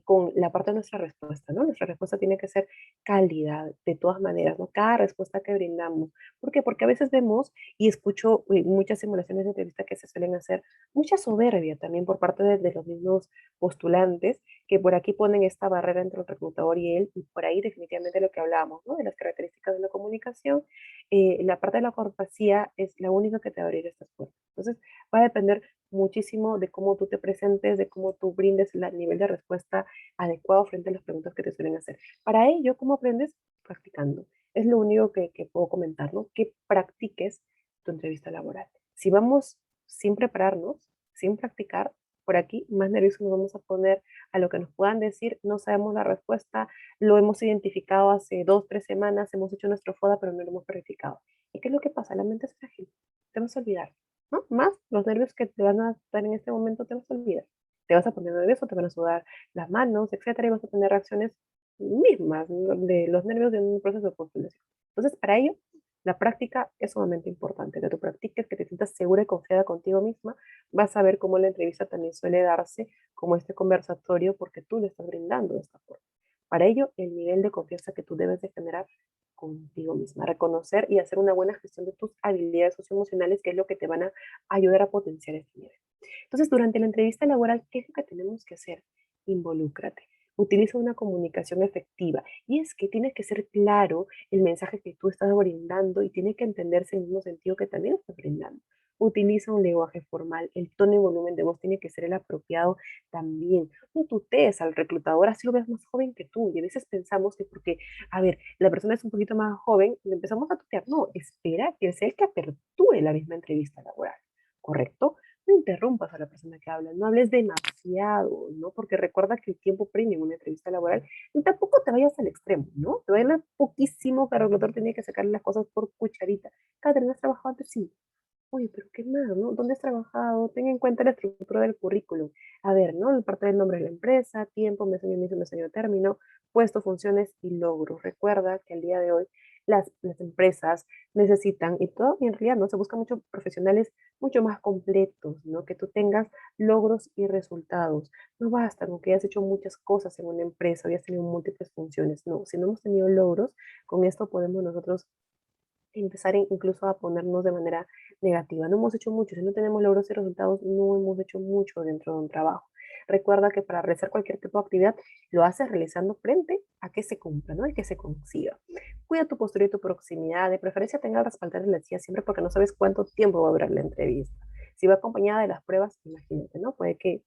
con la parte de nuestra respuesta, ¿no? Nuestra respuesta tiene que ser cálida de todas maneras, ¿no? Cada respuesta que brindamos. ¿Por qué? Porque a veces vemos y escucho muchas simulaciones de entrevista que se suelen hacer, mucha soberbia también por parte de los mismos postulantes, que por aquí ponen esta barrera entre el reclutador y él, y por ahí definitivamente lo que hablábamos, ¿no? De las características de la comunicación, la parte de la cortesía es la única que te va a abrir estas puertas. Entonces, va a depender muchísimo de cómo tú te presentes, de cómo tú brindes el nivel de respuesta adecuado frente a las preguntas que te suelen hacer. Para ello, ¿cómo aprendes? Practicando. Es lo único que puedo comentar, ¿no? Que practiques tu entrevista laboral. Si vamos sin prepararnos, sin practicar, por aquí más nerviosos nos vamos a poner a lo que nos puedan decir, no sabemos la respuesta, lo hemos identificado hace 2, 3 semanas, hemos hecho nuestro FODA, pero no lo hemos verificado. ¿Y qué es lo que pasa? La mente es frágil, te vas a olvidar, ¿no? Más los nervios que te van a dar en este momento te vas a olvidar. Te vas a poner nervioso, te van a sudar las manos, etcétera, y vas a tener reacciones mismas, ¿no? De los nervios de un proceso de postulación. Entonces, para ello, la práctica es sumamente importante, que tú practiques, que te sientas segura y confiada contigo misma. Vas a ver cómo la entrevista también suele darse como este conversatorio porque tú le estás brindando de esta forma. Para ello, el nivel de confianza que tú debes de generar contigo misma, reconocer y hacer una buena gestión de tus habilidades socioemocionales, que es lo que te van a ayudar a potenciar este nivel. Entonces, durante la entrevista laboral, ¿qué es lo que tenemos que hacer? Involúcrate. Utiliza una comunicación efectiva. Y es que tiene que ser claro el mensaje que tú estás brindando y tiene que entenderse en el mismo sentido que también estás brindando. Utiliza un lenguaje formal, el tono y volumen de voz tiene que ser el apropiado también. No tutees al reclutador, así lo ves más joven que tú. Y a veces pensamos que porque, a ver, la persona es un poquito más joven, le empezamos a tutear. No, espera que sea el que aperture la misma entrevista laboral, ¿correcto? No interrumpas a la persona que habla, no hables demasiado, ¿no? Porque recuerda que el tiempo premia en una entrevista laboral y tampoco te vayas al extremo, ¿no? Te vayas poquísimo, que el reclutador tiene que sacarle las cosas por cucharita. Catherine, ¿has trabajado antes? Sí. Oye, pero qué más, ¿no? ¿Dónde has trabajado? Ten en cuenta la estructura del currículum. A ver, ¿no? La parte del nombre de la empresa, tiempo, mes, año, inicio, mes, año, término, puesto, funciones y logros. Recuerda que al día de hoy las empresas necesitan, y todo, y en realidad, ¿no? Se buscan muchos profesionales mucho más completos, ¿no? Que tú tengas logros y resultados. No basta con que hayas hecho muchas cosas en una empresa o hayas tenido múltiples funciones. No, si no hemos tenido logros, con esto podemos nosotros empezar incluso a ponernos de manera negativa. No hemos hecho mucho, si no tenemos logros y resultados, no hemos hecho mucho dentro de un trabajo. Recuerda que para realizar cualquier tipo de actividad lo haces realizando frente a que se cumpla, ¿no? Y que se consiga. Cuida tu postura y tu proximidad. De preferencia tenga el respaldar de la silla siempre porque no sabes cuánto tiempo va a durar la entrevista. Si va acompañada de las pruebas, imagínate, ¿no? Puede que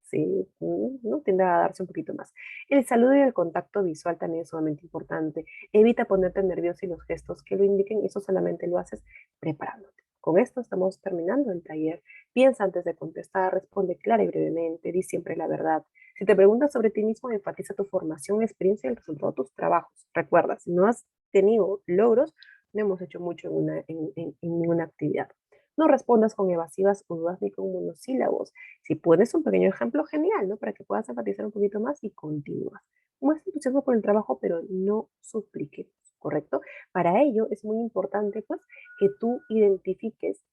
sí, ¿no? Tienda a darse un poquito más. El saludo y el contacto visual también es sumamente importante. Evita ponerte nervioso y los gestos que lo indiquen, eso solamente lo haces preparándote. Con esto estamos terminando el taller. Piensa antes de contestar, responde clara y brevemente, di siempre la verdad. Si te preguntas sobre ti mismo, enfatiza tu formación, experiencia y el resultado de tus trabajos. Recuerda, si no has tenido logros, no hemos hecho mucho en ninguna actividad. No respondas con evasivas o dudas ni con monosílabos. Si pones un pequeño ejemplo, genial, ¿no? Para que puedas enfatizar un poquito más y continúas. Muestra entusiasmo por el trabajo, pero no supliques, ¿correcto? Para ello es muy importante, pues, que tú identifiques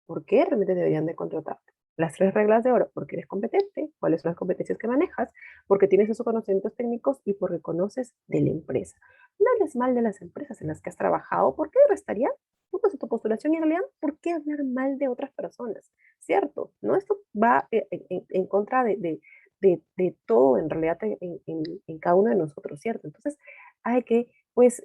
por qué realmente deberían de contratarte. Las 3 reglas de oro: porque eres competente, cuáles son las competencias que manejas, porque tienes esos conocimientos técnicos y porque conoces de la empresa. No hables mal de las empresas en las que has trabajado, porque restaría puntos de tu postulación y en realidad, ¿por qué hablar mal de otras personas? ¿Cierto? ¿No? Esto va en contra de todo en realidad en cada uno de nosotros, ¿cierto? Entonces hay que pues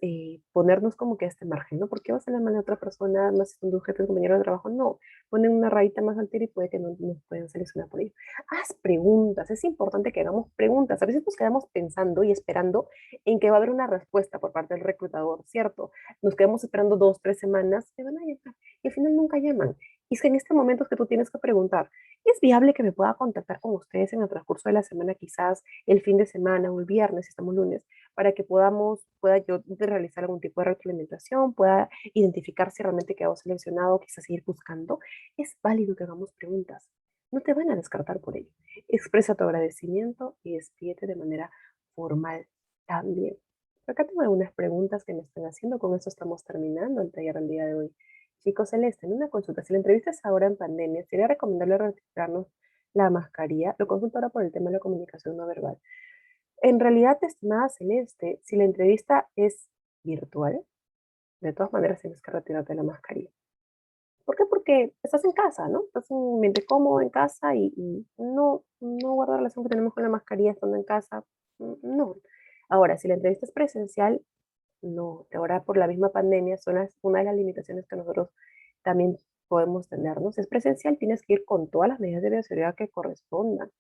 ponernos como que a este margen, ¿no? ¿Por qué vas a hablar mal de otra persona, más si son tus jefes, compañeros de trabajo? No, ponen una rayita más al tiro y puede que no nos puedan seleccionar por ello. Haz preguntas, es importante que hagamos preguntas. A veces nos quedamos pensando y esperando en que va a haber una respuesta por parte del reclutador, ¿cierto? Nos quedamos esperando 2, 3 semanas, que van a llamar y al final nunca llaman. Y es que en este momento es que tú tienes que preguntar, ¿es viable que me pueda contactar con ustedes en el transcurso de la semana, quizás el fin de semana o el viernes, si estamos lunes, para que pueda yo realizar algún tipo de retroalimentación, pueda identificar si realmente quedó seleccionado, quizás seguir buscando? Es válido que hagamos preguntas. No te van a descartar por ello. Expresa tu agradecimiento y despídete de manera formal también. Acá tengo algunas preguntas que me están haciendo. Con eso estamos terminando el taller del día de hoy. Chicos, Celeste, en una consulta, si la entrevista es ahora en pandemia, sería recomendable retirarnos la mascarilla. Lo consulto ahora por el tema de la comunicación no verbal. En realidad, estimada Celeste, si la entrevista es virtual, de todas maneras tienes que retirarte la mascarilla. ¿Por qué? Porque estás en casa, ¿no? Estás en un ambiente cómodo en casa y no guarda relación que tenemos con la mascarilla estando en casa. No. Ahora, si la entrevista es presencial, no. Ahora, por la misma pandemia, una de las limitaciones que nosotros también podemos tener, ¿no? Si es presencial, tienes que ir con todas las medidas de bioseguridad que correspondan,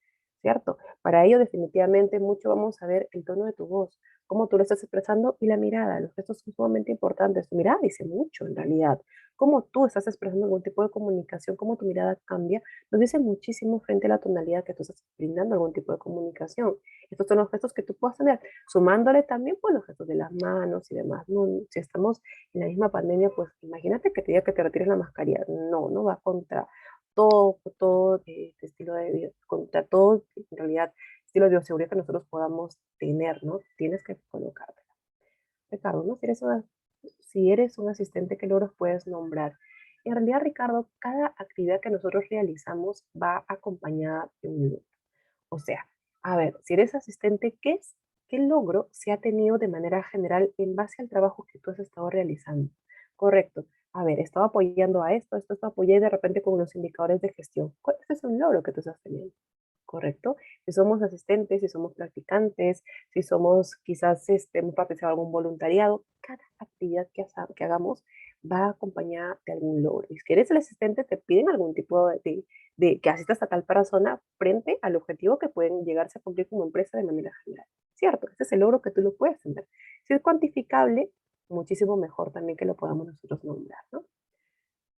¿cierto? Para ello, definitivamente, mucho vamos a ver el tono de tu voz, cómo tú lo estás expresando y la mirada. Los gestos son sumamente importantes. Tu mirada dice mucho, en realidad. Cómo tú estás expresando algún tipo de comunicación, cómo tu mirada cambia, nos dice muchísimo frente a la tonalidad que tú estás brindando algún tipo de comunicación. Estos son los gestos que tú puedas tener, sumándole también pues, los gestos de las manos y demás. No, si estamos en la misma pandemia, pues imagínate que te diga que te retires la mascarilla. No, no va contra todo este estilo de vida, contra todo, en realidad, estilo de bioseguridad que nosotros podamos tener, ¿no? Tienes que colocártela. Ricardo, ¿no? Si eres un asistente, ¿qué logros puedes nombrar? En realidad, Ricardo, cada actividad que nosotros realizamos va acompañada de un logro. O sea, a ver, si eres asistente, ¿qué logro se ha tenido de manera general en base al trabajo que tú has estado realizando? Correcto. A ver, estaba apoyando a esto apoyé de repente con los indicadores de gestión. Este es un logro que tú estás teniendo. ¿Correcto? Si somos asistentes, si somos practicantes, si somos quizás hemos participado en algún voluntariado, cada actividad que hagamos va acompañada de algún logro. Y si eres el asistente, te piden algún tipo de que asistas a tal persona frente al objetivo que pueden llegarse a cumplir como empresa de manera general. ¿Cierto? Ese es el logro que tú lo puedes tener. Si es cuantificable, muchísimo mejor también que lo podamos nosotros nombrar, ¿no?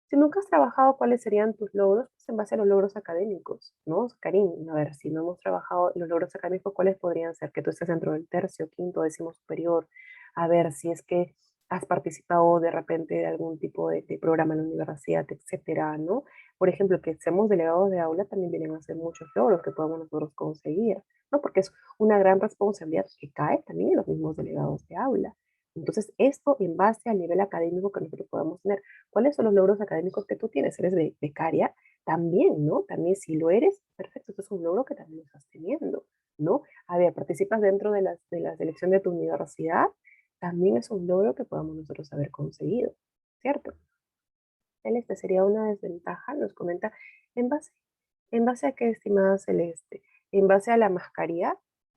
Si nunca has trabajado, ¿cuáles serían tus logros? Pues en base a los logros académicos, ¿no? Karim, a ver, si no hemos trabajado los logros académicos, ¿cuáles podrían ser? Que tú estés dentro del tercio, quinto, décimo superior. A ver, si es que has participado de repente de algún tipo de programa en la universidad, etcétera, ¿no? Por ejemplo, que seamos delegados de aula también vienen a ser muchos logros que podemos nosotros conseguir, ¿no? Porque es una gran responsabilidad que cae también en los mismos delegados de aula. Entonces, esto en base al nivel académico que nosotros podamos tener. ¿Cuáles son los logros académicos que tú tienes? ¿Eres becaria? También, ¿no? También si lo eres, perfecto, esto es un logro que también lo estás teniendo, ¿no? A ver, participas dentro de la selección de tu universidad, también es un logro que podamos nosotros haber conseguido, ¿cierto? Celeste, sería una desventaja, nos comenta, ¿en base, en base a qué, estimada Celeste? En base a la mascarilla,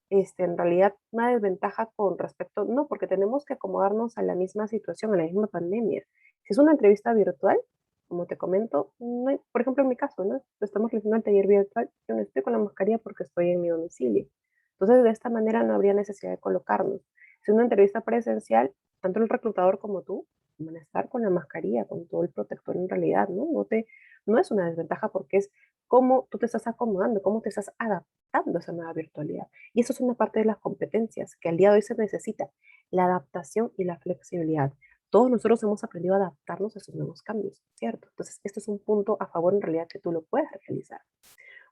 en realidad una desventaja con respecto, no, porque tenemos que acomodarnos a la misma situación, a la misma pandemia. Si es una entrevista virtual, como te comento, por ejemplo, en mi caso, ¿no? Estamos realizando el taller virtual, yo no estoy con la mascarilla porque estoy en mi domicilio. Entonces, de esta manera no habría necesidad de colocarnos. Si es una entrevista presencial, tanto el reclutador como tú van a estar con la mascarilla, con todo el protector en realidad, ¿no? No es una desventaja porque es cómo tú te estás acomodando, cómo te estás adaptando a esa nueva virtualidad. Y eso es una parte de las competencias que al día de hoy se necesita, la adaptación y la flexibilidad. Todos nosotros hemos aprendido a adaptarnos a esos nuevos cambios, ¿cierto? Entonces, esto es un punto a favor en realidad que tú lo puedes realizar.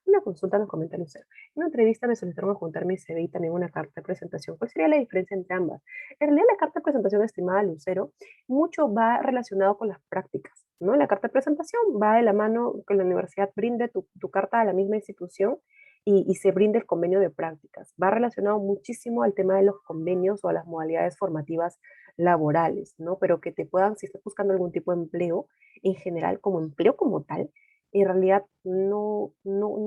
Una consulta nos comenta Lucero. En una entrevista me solicitaron juntar mi CV y también una carta de presentación. ¿Cuál sería la diferencia entre ambas? En realidad, la carta de presentación, estimada Lucero, mucho va relacionado con las prácticas, ¿no? La carta de presentación va de la mano que la universidad brinde tu carta a la misma institución y se brinde el convenio de prácticas. Va relacionado muchísimo al tema de los convenios o a las modalidades formativas laborales, ¿no? Pero que te puedan, si estás buscando algún tipo de empleo, en general, como empleo como tal, en realidad no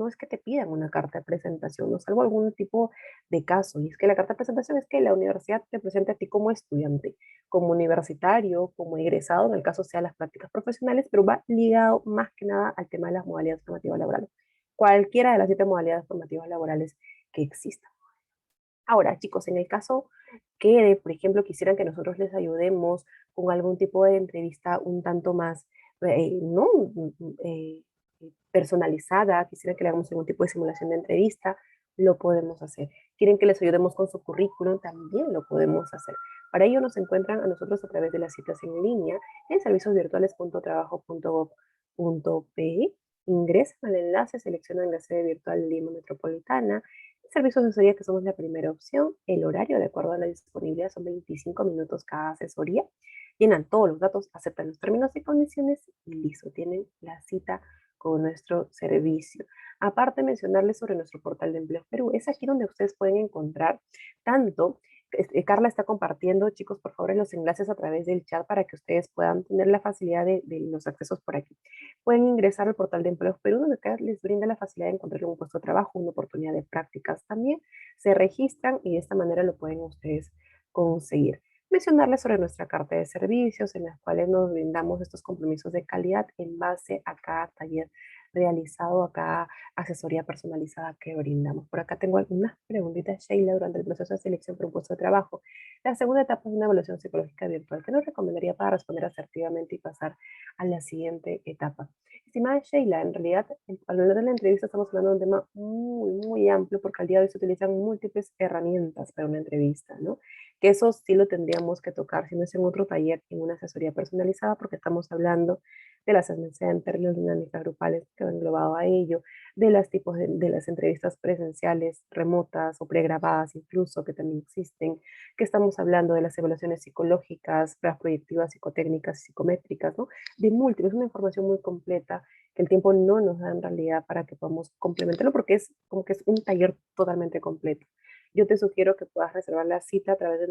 es que te pidan una carta de presentación, no salvo algún tipo de caso. Y es que la carta de presentación es que la universidad te presente a ti como estudiante, como universitario, como egresado, en el caso sea las prácticas profesionales, pero va ligado más que nada al tema de las modalidades formativas laborales. Cualquiera de las 7 modalidades formativas laborales que existan. Ahora, chicos, en el caso que, por ejemplo, quisieran que nosotros les ayudemos con algún tipo de entrevista un tanto más, ¿no? Eh, personalizada, quisieran que le hagamos algún tipo de simulación de entrevista, lo podemos hacer. Quieren que les ayudemos con su currículum, también lo podemos hacer. Para ello nos encuentran a nosotros a través de las citas en línea en serviciosvirtuales.trabajo.gov.pe. Ingresan al enlace, seleccionan la sede virtual Lima Metropolitana. Servicios de asesoría, que somos la primera opción. El horario, de acuerdo a la disponibilidad, son 25 minutos cada asesoría. Llenan todos los datos, aceptan los términos y condiciones y listo, tienen la cita con nuestro servicio. Aparte, mencionarles sobre nuestro portal de Empleo Perú. Es aquí donde ustedes pueden encontrar tanto, Carla está compartiendo, chicos, por favor, los enlaces a través del chat para que ustedes puedan tener la facilidad de los accesos por aquí. Pueden ingresar al portal de Empleo Perú, donde acá les brinda la facilidad de encontrar un puesto de trabajo, una oportunidad de prácticas también. Se registran y de esta manera lo pueden ustedes conseguir. Mencionarles sobre nuestra carta de servicios en las cuales nos brindamos estos compromisos de calidad en base a cada taller realizado, a cada asesoría personalizada que brindamos. Por acá tengo algunas preguntitas, Sheila, durante el proceso de selección para un puesto de trabajo. La segunda etapa es una evaluación psicológica virtual. ¿Qué nos recomendaría para responder asertivamente y pasar a la siguiente etapa? Estimada Sheila, en realidad, al hablar de la entrevista estamos hablando de un tema muy amplio porque al día de hoy se utilizan múltiples herramientas para una entrevista, ¿no? Que eso sí lo tendríamos que tocar, si no es en otro taller, en una asesoría personalizada, porque estamos hablando de las assessment center, las dinámicas grupales que van englobado a ello, de los tipos de las entrevistas presenciales, remotas o pregrabadas incluso, que también existen, que estamos hablando de las evaluaciones psicológicas, las proyectivas, psicotécnicas y psicométricas, ¿no? De múltiples, una información muy completa que el tiempo no nos da en realidad para que podamos complementarlo, porque es como que es un taller totalmente completo. Yo te sugiero que puedas reservar la cita a través de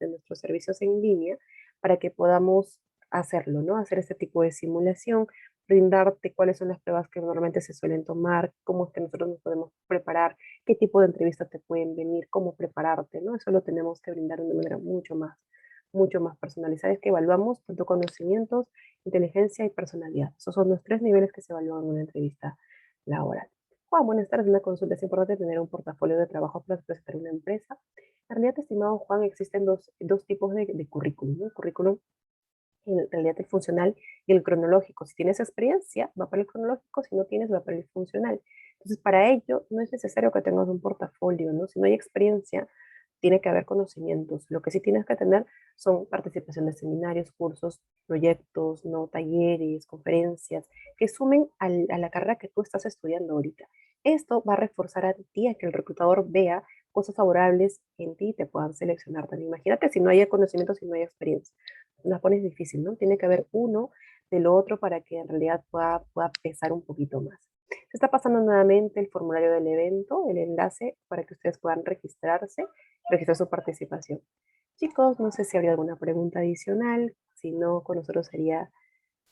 nuestros servicios en línea para que podamos hacerlo, ¿no? Hacer este tipo de simulación, brindarte cuáles son las pruebas que normalmente se suelen tomar, cómo es que nosotros nos podemos preparar, qué tipo de entrevistas te pueden venir, cómo prepararte, ¿no? Eso lo tenemos que brindar de una manera mucho más personalizada. Es que evaluamos tanto conocimientos, inteligencia y personalidad. Esos son los 3 niveles que se evalúan en una entrevista laboral. Juan, buenas tardes. Una consulta. Es importante tener un portafolio de trabajo para presentar una empresa. En realidad, estimado Juan, existen dos tipos de currículum, ¿no? El currículum en realidad el funcional y el cronológico. Si tienes experiencia, va para el cronológico, si no tienes, va para el funcional. Entonces, para ello no es necesario que tengas un portafolio, ¿no? Si no hay experiencia, tiene que haber conocimientos. Lo que sí tienes que tener son participación de seminarios, cursos, proyectos, ¿no? Talleres, conferencias, que sumen a la carrera que tú estás estudiando ahorita. Esto va a reforzar a ti a que el reclutador vea cosas favorables en ti y te puedan seleccionar también. Imagínate si no hay conocimiento, si no hay experiencia. La pones difícil, ¿no? Tiene que haber uno del otro para que en realidad pueda pesar un poquito más. Se está pasando nuevamente el formulario del evento, el enlace para que ustedes puedan registrarse, registrar su participación. Chicos, no sé si habría alguna pregunta adicional, si no, con nosotros sería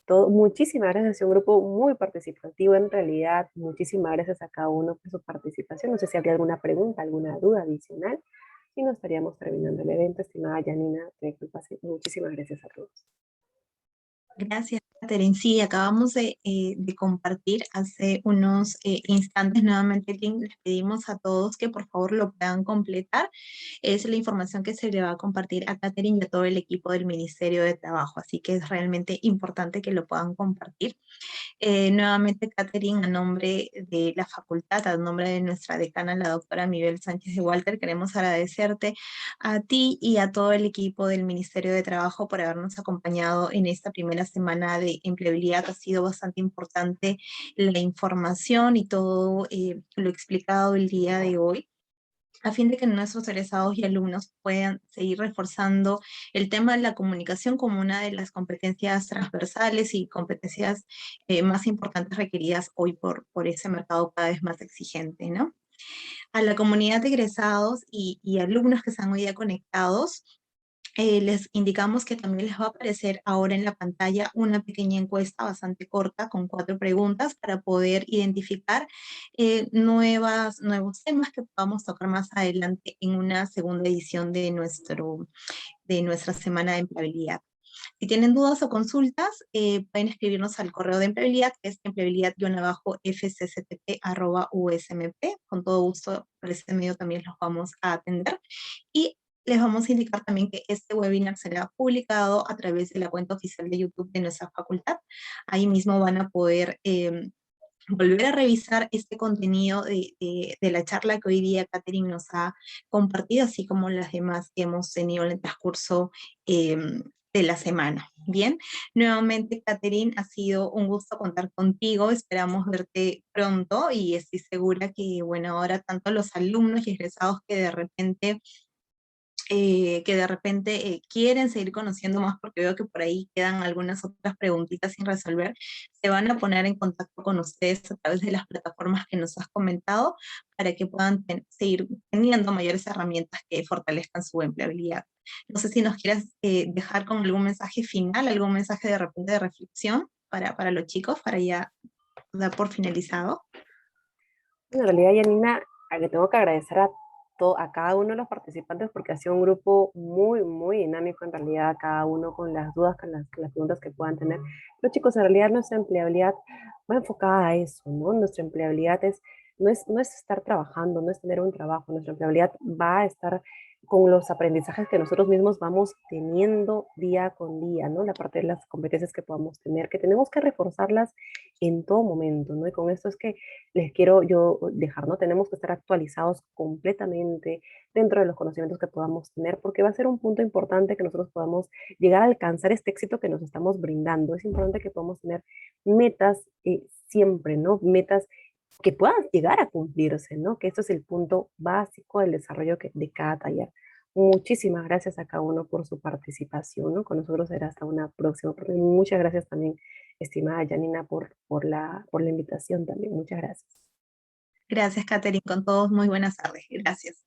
todo. Muchísimas gracias, es un grupo muy participativo en realidad, muchísimas gracias a cada uno por su participación. No sé si habría alguna pregunta, alguna duda adicional, y no estaríamos terminando el evento. Estimada Janina, te dejo el pase. Muchísimas gracias a todos. Gracias Catherine, sí, acabamos de compartir hace unos instantes nuevamente el link. Les pedimos a todos que por favor lo puedan completar. Es la información que se le va a compartir a Catherine y a todo el equipo del Ministerio de Trabajo, así que es realmente importante que lo puedan compartir. Nuevamente, Catherine, a nombre de la facultad, a nombre de nuestra decana, la doctora Miguel Sánchez de Walter, queremos agradecerte a ti y a todo el equipo del Ministerio de Trabajo por habernos acompañado en esta primera semana de empleabilidad. Ha sido bastante importante la información y todo lo explicado el día de hoy, a fin de que nuestros egresados y alumnos puedan seguir reforzando el tema de la comunicación como una de las competencias transversales y competencias más importantes requeridas hoy por ese mercado cada vez más exigente, ¿no? A la comunidad de egresados y alumnos que están hoy día conectados, les indicamos que también les va a aparecer ahora en la pantalla una pequeña encuesta bastante corta con 4 preguntas para poder identificar nuevos temas que podamos tocar más adelante en una segunda edición de nuestra semana de empleabilidad. Si tienen dudas o consultas, pueden escribirnos al correo de empleabilidad, que es empleabilidad-fcctp@usmp. Con todo gusto, por ese medio también los vamos a atender. Y les vamos a indicar también que este webinar será publicado a través de la cuenta oficial de YouTube de nuestra facultad. Ahí mismo van a poder volver a revisar este contenido de la charla que hoy día Catherine nos ha compartido, así como las demás que hemos tenido en el transcurso eh, de la semana. Bien, nuevamente Catherine, ha sido un gusto contar contigo, esperamos verte pronto y estoy segura que, bueno, ahora tanto los alumnos y egresados que de repente quieren seguir conociendo más, porque veo que por ahí quedan algunas otras preguntitas sin resolver, se van a poner en contacto con ustedes a través de las plataformas que nos has comentado para que puedan seguir teniendo mayores herramientas que fortalezcan su empleabilidad. No sé si nos quieras dejar con algún mensaje final, algún mensaje de repente de reflexión para los chicos, para ya dar por finalizado. En realidad, Yanina, a que tengo que agradecer a cada uno de los participantes porque ha sido un grupo muy, muy dinámico en realidad, cada uno con las dudas, con las preguntas que puedan tener. Pero chicos, en realidad nuestra empleabilidad va enfocada a eso, ¿no? Nuestra empleabilidad no es estar trabajando, no es tener un trabajo, nuestra empleabilidad va a estar con los aprendizajes que nosotros mismos vamos teniendo día con día, ¿no? La parte de las competencias que podamos tener, que tenemos que reforzarlas en todo momento, ¿no? Y con esto es que les quiero yo dejar, ¿no? Tenemos que estar actualizados completamente dentro de los conocimientos que podamos tener, porque va a ser un punto importante que nosotros podamos llegar a alcanzar este éxito que nos estamos brindando. Es importante que podamos tener metas siempre, ¿no? Metas que puedan llegar a cumplirse, ¿no? Que esto es el punto básico del desarrollo de cada taller. Muchísimas gracias a cada uno por su participación, ¿no? Con nosotros será hasta una próxima oportunidad. Muchas gracias también, estimada Janina, por la invitación también. Muchas gracias. Gracias, Catherine, con todos, muy buenas tardes. Gracias.